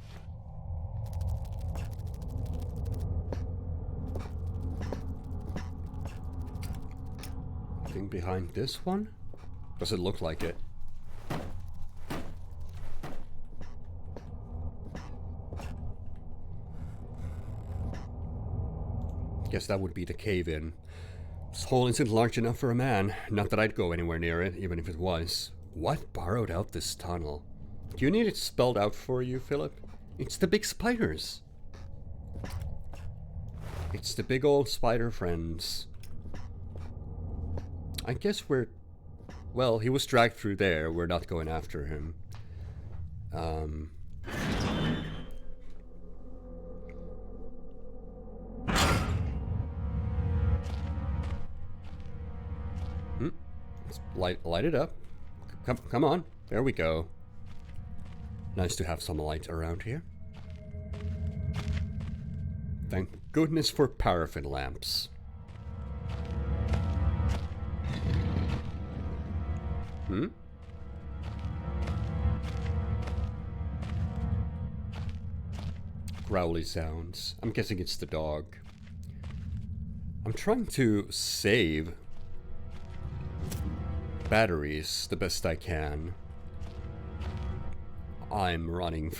Thing behind this one? Does it look like it? Guess that would be the cave-in. This hole isn't large enough for a man. Not that I'd go anywhere near it, even if it was. What borrowed out this tunnel? Do you need it spelled out for you, Philip? It's the big spiders. It's the big old spider friends. I guess well, he was dragged through there. We're not going after him. Let's light it up. come on. There we go. Nice to have some light around here. Thank goodness for paraffin lamps. Growly sounds. I'm guessing it's the dog. I'm trying to save batteries the best I can. I'm running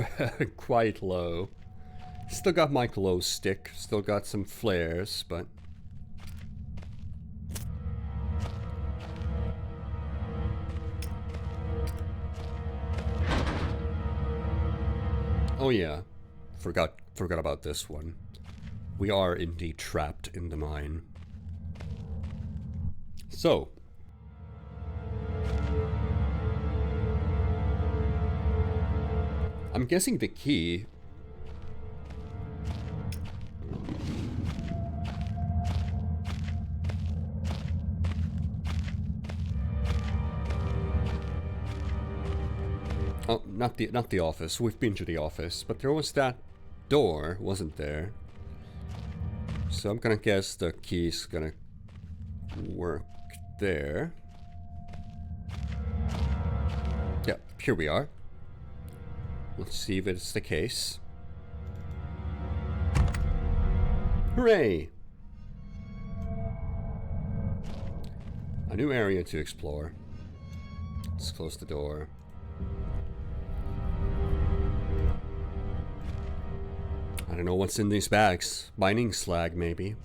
quite low. Still got my glow stick, still got some flares, but... Oh yeah, forgot about this one. We are indeed trapped in the mine. So... I'm guessing the key... Oh, not the office. We've been to the office, but there was that door, wasn't there? So I'm gonna guess the key's gonna work there. Yeah, here we are. Let's see if it's the case. Hooray! A new area to explore. Let's close the door. I don't know what's in these bags. Mining slag, maybe.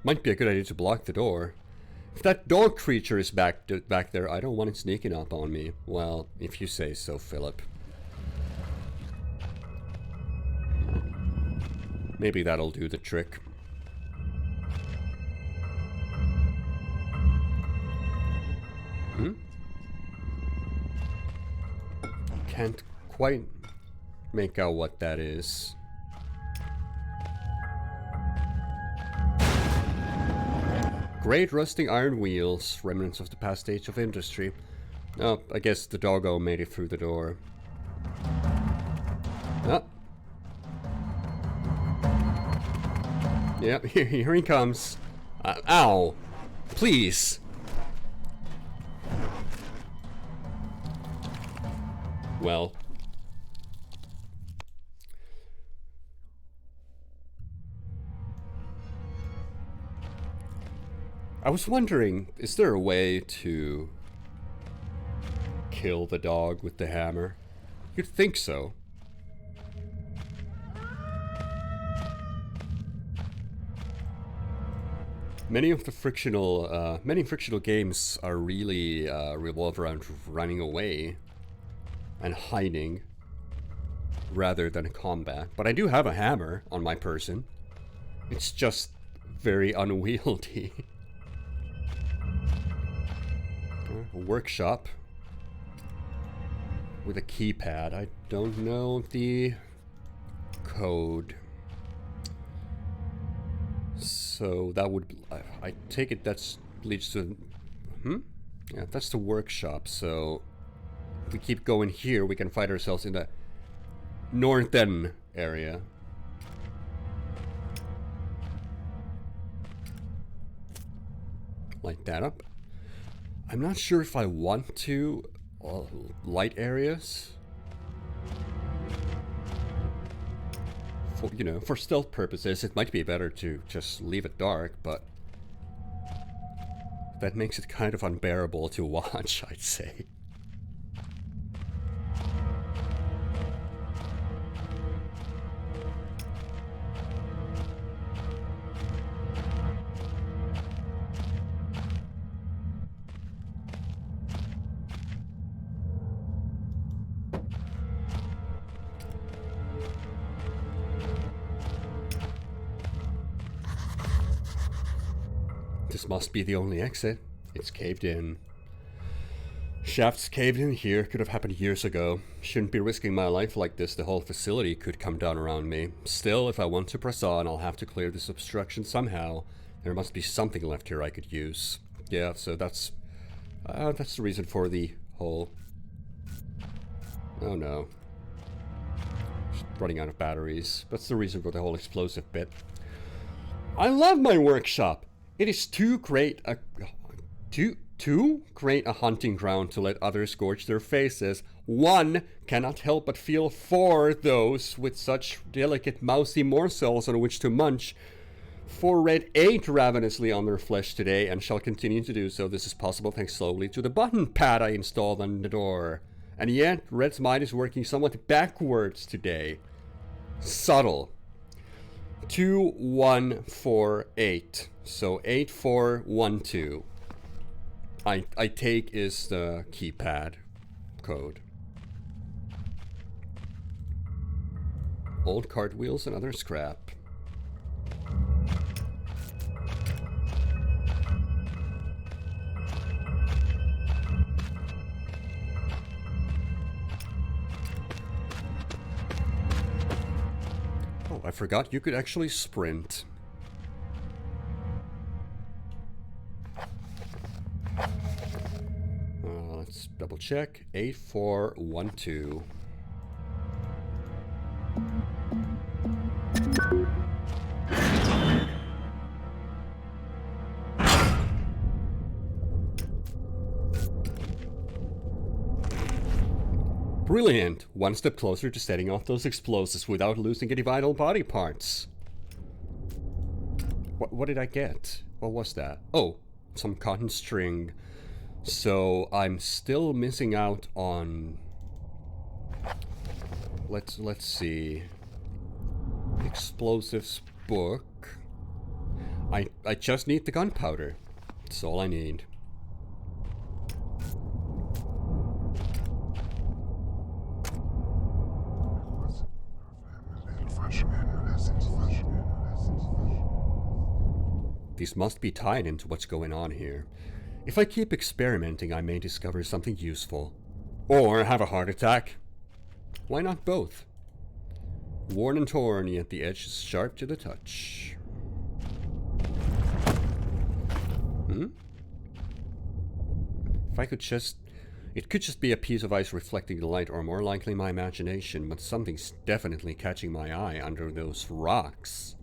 Might be a good idea to block the door. If that dog creature is back there, I don't want it sneaking up on me. Well, if you say so, Philip. Maybe that'll do the trick. Can't quite make out what that is. Great rusting iron wheels, remnants of the past age of industry. Oh, I guess the doggo made it through the door. Oh. Yep, here he comes. Ow! Please! Well. I was wondering, is there a way to kill the dog with the hammer? You'd think so. Many frictional games are really revolve around running away and hiding rather than combat. But I do have a hammer on my person. It's just very unwieldy. A workshop with a keypad. I don't know the code. So that would... I take it that's leads to... Yeah, that's the workshop, so... If we keep going here, we can find ourselves in the northern area. Light that up. I'm not sure if I want to light areas. For, you know, for stealth purposes, it might be better to just leave it dark, but that makes it kind of unbearable to watch, I'd say. This must be the only exit. It's caved in. Shafts caved in here. Could have happened years ago. Shouldn't be risking my life like this. The whole facility could come down around me. Still, if I want to press on, I'll have to clear this obstruction somehow. There must be something left here I could use. Yeah, so that's the reason for the whole... Oh no. Just running out of batteries. That's the reason for the whole explosive bit. I love my workshop. It is too great a hunting ground to let others scorch their faces. One cannot help but feel for those with such delicate mousy morsels on which to munch. For Red ate ravenously on their flesh today and shall continue to do so. This is possible thanks solely to the button pad I installed on the door. And yet, Red's mind is working somewhat backwards today. Subtle. 2148. So 8412. I take is the keypad code. Old cartwheels and other scrap. Oh, I forgot you could actually sprint. Let's double check. 8412. Brilliant! One step closer to setting off those explosives without losing any vital body parts. What did I get? What was that? Oh, some cotton string. So I'm still missing out on... Let's see. Explosives book. I just need the gunpowder. That's all I need. These must be tied into what's going on here. If I keep experimenting, I may discover something useful. Or have a heart attack. Why not both? Worn and torn, yet the edge is sharp to the touch. If I could just... It could just be a piece of ice reflecting the light, or more likely my imagination, but something's definitely catching my eye under those rocks.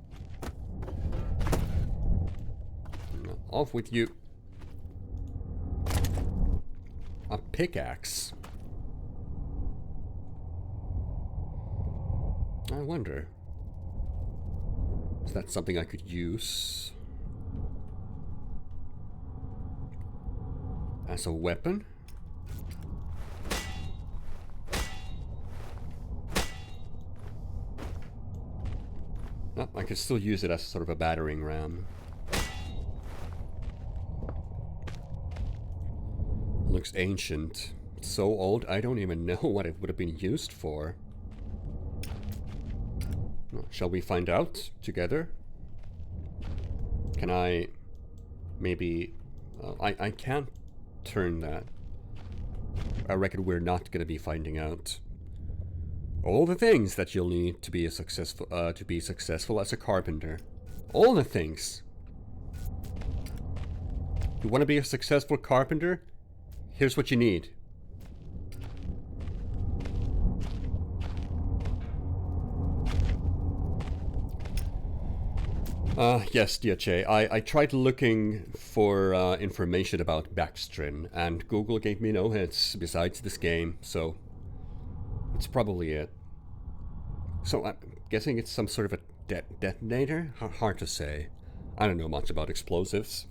Off with you. A pickaxe. I wonder. Is that something I could use as a weapon? No, I could still use it as sort of a battering ram. Looks ancient. So old, I don't even know what it would have been used for. Shall we find out together? Can I... maybe... I can't turn that. I reckon we're not going to be finding out. All the things that you'll need to be successful as a carpenter. All the things. You want to be a successful carpenter? Here's what you need. Yes, DHA. I tried looking for information about Backstrin, and Google gave me no hits besides this game, so it's probably it. So I'm guessing it's some sort of a detonator? Hard to say. I don't know much about explosives.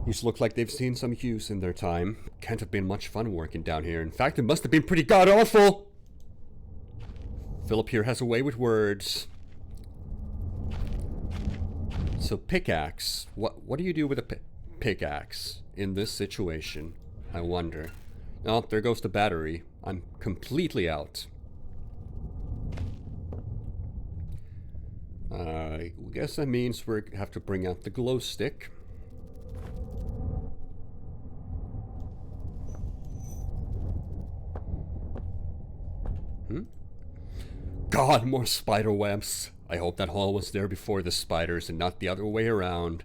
These look like they've seen some use in their time. Can't have been much fun working down here. In fact, it must have been pretty god-awful! Philip here has a way with words. So pickaxe. What do you do with a pickaxe in this situation? I wonder. Oh, there goes the battery. I'm completely out. I guess that means we have to bring out the glow stick. God, more spider webs. I hope that hole was there before the spiders and not the other way around.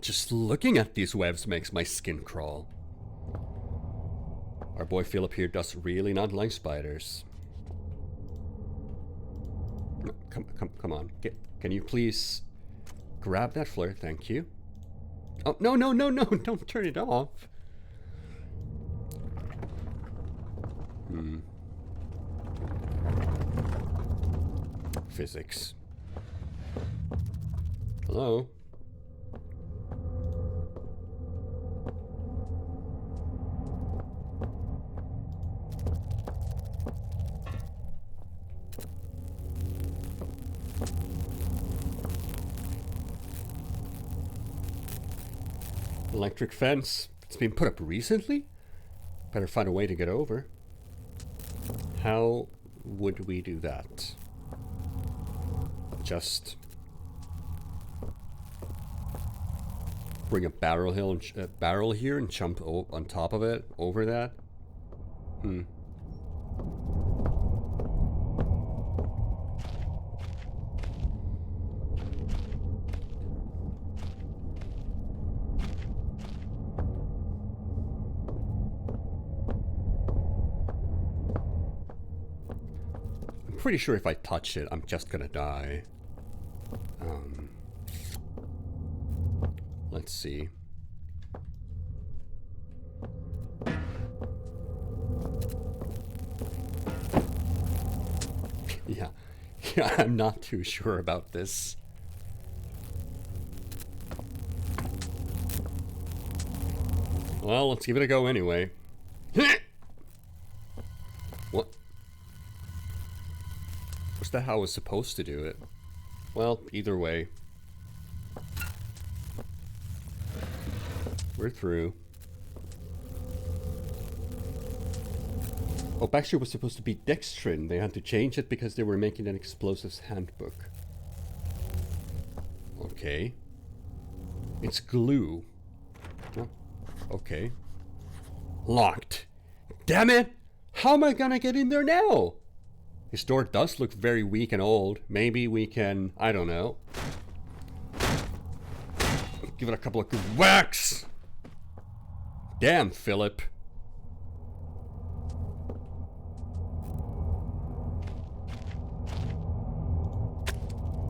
Just looking at these webs makes my skin crawl. Our boy Philip here does really not like spiders. No, come on. Can you please grab that flare? Thank you. Oh, no, don't turn it off. Physics. Hello? Electric fence. It's been put up recently? Better find a way to get over. How would we do that? Just bring a barrel here and jump on top of it, over that? Pretty sure if I touch it, I'm just gonna die. Let's see. Yeah, I'm not too sure about this. Well, let's give it a go anyway. What? Was that how I was supposed to do it? Well, either way. We're through. Oh, actually it was supposed to be dextrin. They had to change it because they were making an explosives handbook. Okay. It's glue. Oh, okay. Locked. Damn it! How am I gonna get in there now? His door does look very weak and old. Maybe we can, I don't know. Give it a couple of good whacks! Damn, Philip.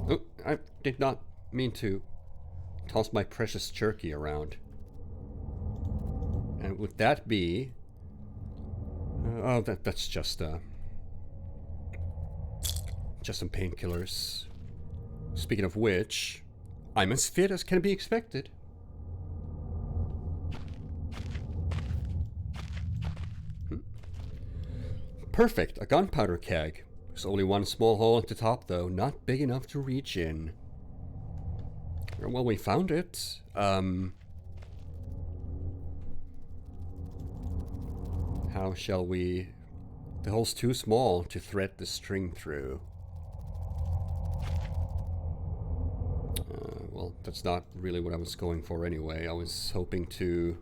Oh, I did not mean to toss my precious jerky around. And would that be... oh, that's just some painkillers. Speaking of which, I'm as fit as can be expected. Perfect, a gunpowder keg. There's only one small hole at the top though, not big enough to reach in. Well, we found it. How shall we... the hole's too small to thread the string through. Well, that's not really what I was going for anyway. I was hoping to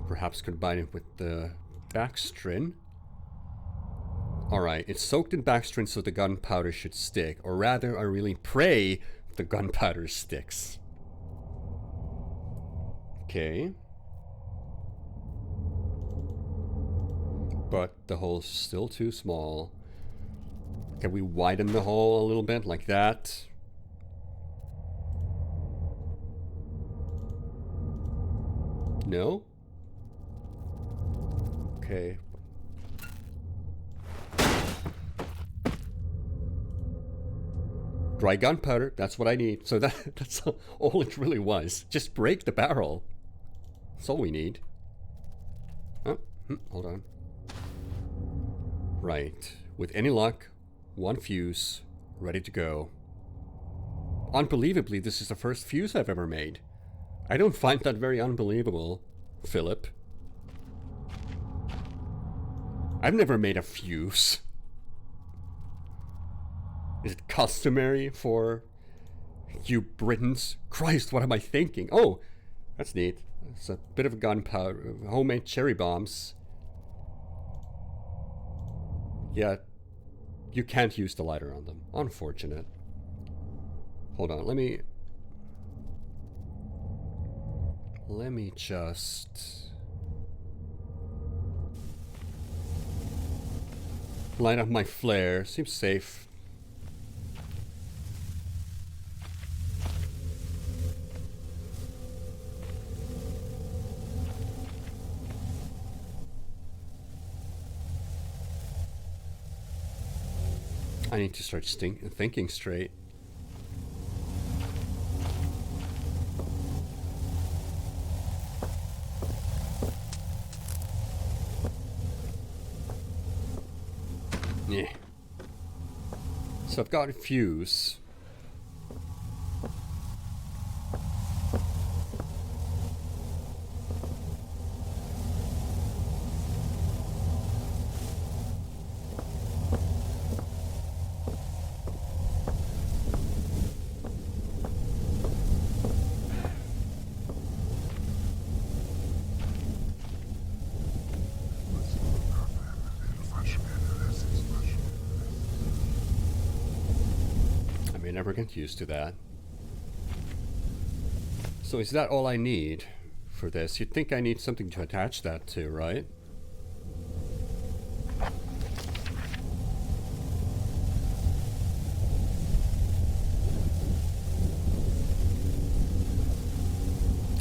perhaps combine it with the backstrin. Alright, it's soaked in backstrin so the gunpowder should stick. Or rather, I really pray the gunpowder sticks. Okay. But the hole's still too small. Can we widen the hole a little bit, like that? No? Okay. Dry gunpowder, that's what I need. So that's all it really was. Just break the barrel. That's all we need. Oh, hold on. Right. With any luck, one fuse, ready to go. Unbelievably, this is the first fuse I've ever made. I don't find that very unbelievable, Philip. I've never made a fuse. Is it customary for you Britons? Christ, what am I thinking? Oh, that's neat. It's a bit of gunpowder, homemade cherry bombs. Yeah, you can't use the lighter on them. Unfortunate. Hold on, let me just light up my flare. Seems safe. I need to start thinking straight. Yeah. So I've got a fuse. Never get used to that. So is that all I need for this? You'd think I need something to attach that to, right?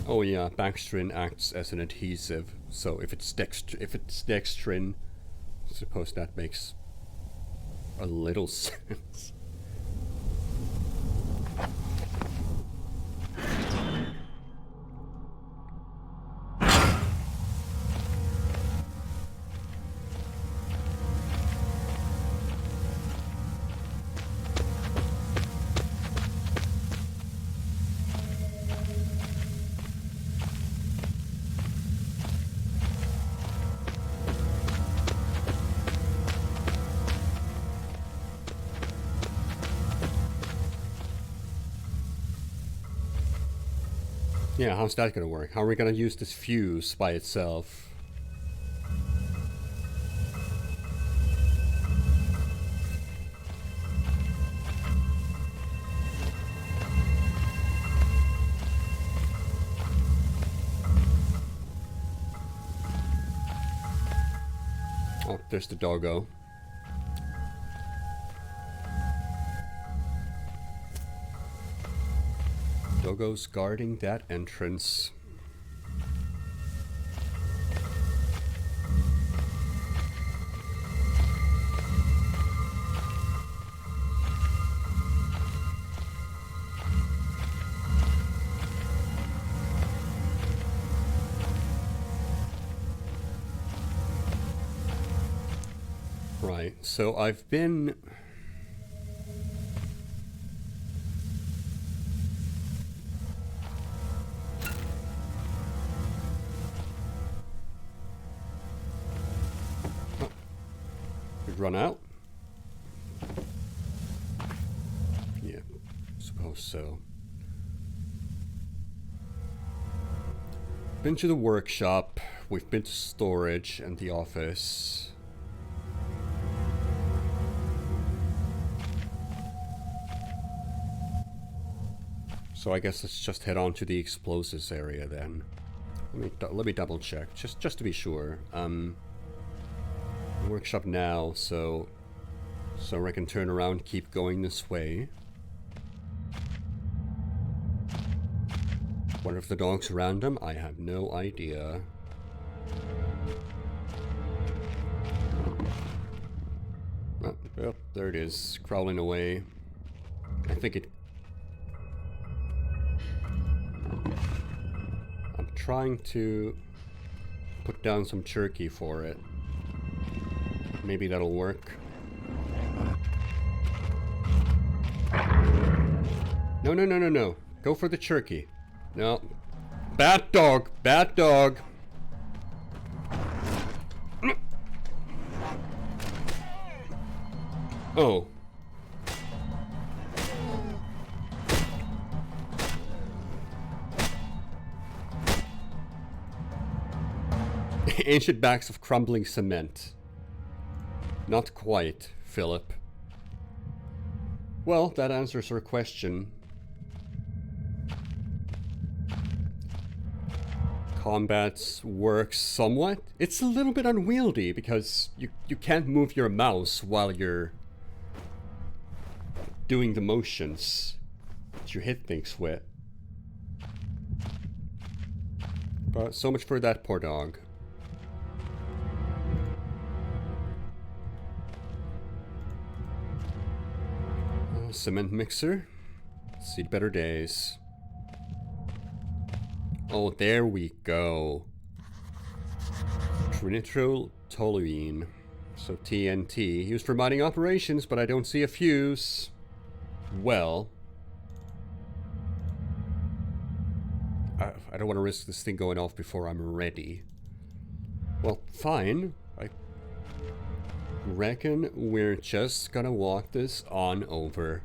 Oh yeah, Backstrin acts as an adhesive, so if it's dextrin, I suppose that makes a little sense. Yeah, how's that gonna work? How are we gonna use this fuse by itself? Oh, there's the doggo. Doggos guarding that entrance. Right, so I've been... run out? Yeah, suppose so. Been to the workshop, we've been to storage and the office. So I guess let's just head on to the explosives area then. Let me double check, just to be sure. Workshop now, so I can turn around, keep going this way. What if the dog's random? I have no idea. Oh, well, there it is, crawling away. I think it... I'm trying to put down some jerky for it. Maybe that'll work. No, no, no, no, no. Go for the turkey. No. Bad dog. Bad dog. Oh. Ancient bags of crumbling cement. Not quite, Philip. Well, that answers her question. Combat works somewhat. It's a little bit unwieldy because you can't move your mouse while you're doing the motions that you hit things with. But so much for that poor dog. Cement mixer. See better days. Oh, there we go. Trinitrotoluene. So TNT. Used for mining operations, but I don't see a fuse. Well. I don't want to risk this thing going off before I'm ready. Well, fine. I reckon we're just gonna walk this on over.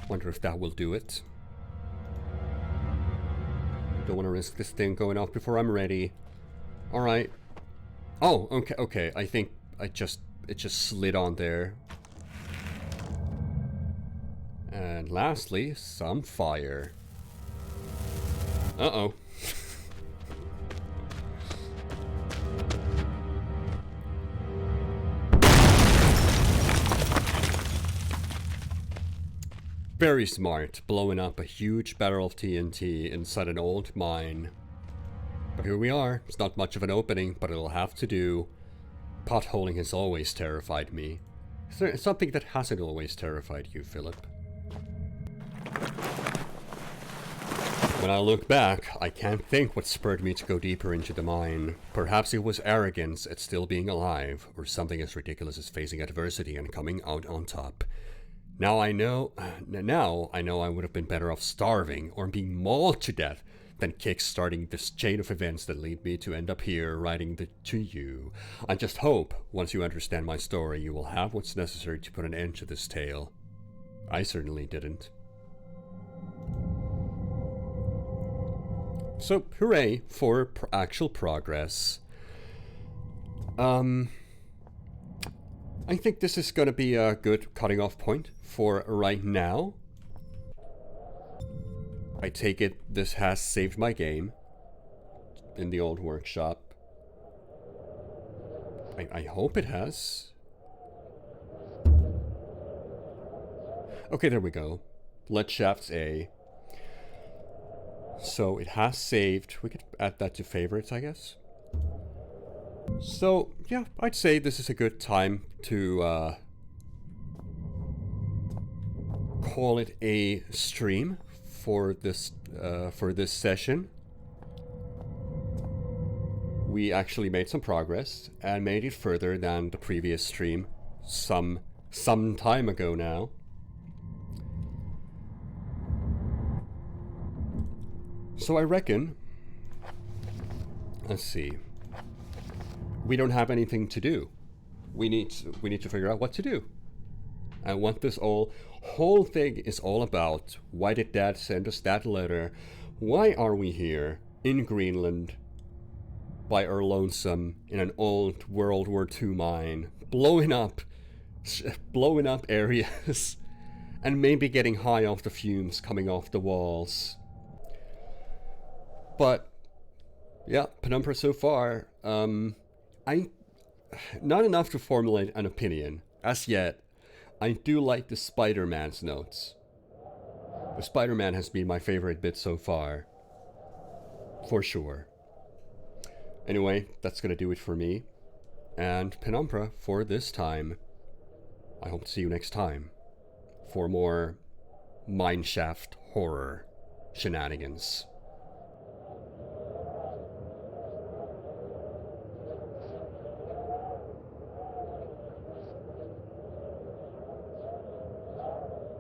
Wonder if that will do it. Don't want to risk this thing going off before I'm ready. Alright. Oh, okay. I think it just slid on there. And lastly, some fire. Uh-oh. Very smart, blowing up a huge barrel of TNT inside an old mine. But here we are. It's not much of an opening, but it'll have to do. Potholing has always terrified me. Is there something that hasn't always terrified you, Philip? When I look back, I can't think what spurred me to go deeper into the mine. Perhaps it was arrogance at still being alive, or something as ridiculous as facing adversity and coming out on top. Now I know I would have been better off starving or being mauled to death than kick-starting this chain of events that lead me to end up here writing to you. I just hope, once you understand my story, you will have what's necessary to put an end to this tale. I certainly didn't. So, hooray for actual progress. I think this is going to be a good cutting off point for right now. I take it this has saved my game in the old workshop. I hope it has. Okay, there we go. Lead shafts A. So it has saved. We could add that to favorites, I guess. So, yeah, I'd say this is a good time to call it a stream for this session. We actually made some progress and made it further than the previous stream some time ago now. So I reckon, let's see. We don't have anything to do. We need to figure out what to do. And what this whole thing is all about. Why did Dad send us that letter? Why are we here in Greenland by our lonesome in an old World War II mine, blowing up areas and maybe getting high off the fumes coming off the walls. But yeah, Penumbra so far, not enough to formulate an opinion. As yet, I do like the Spider-Man's notes. The Spider-Man has been my favorite bit so far. For sure. Anyway, that's gonna do it for me. And Penumbra for this time. I hope to see you next time. For more mineshaft horror shenanigans.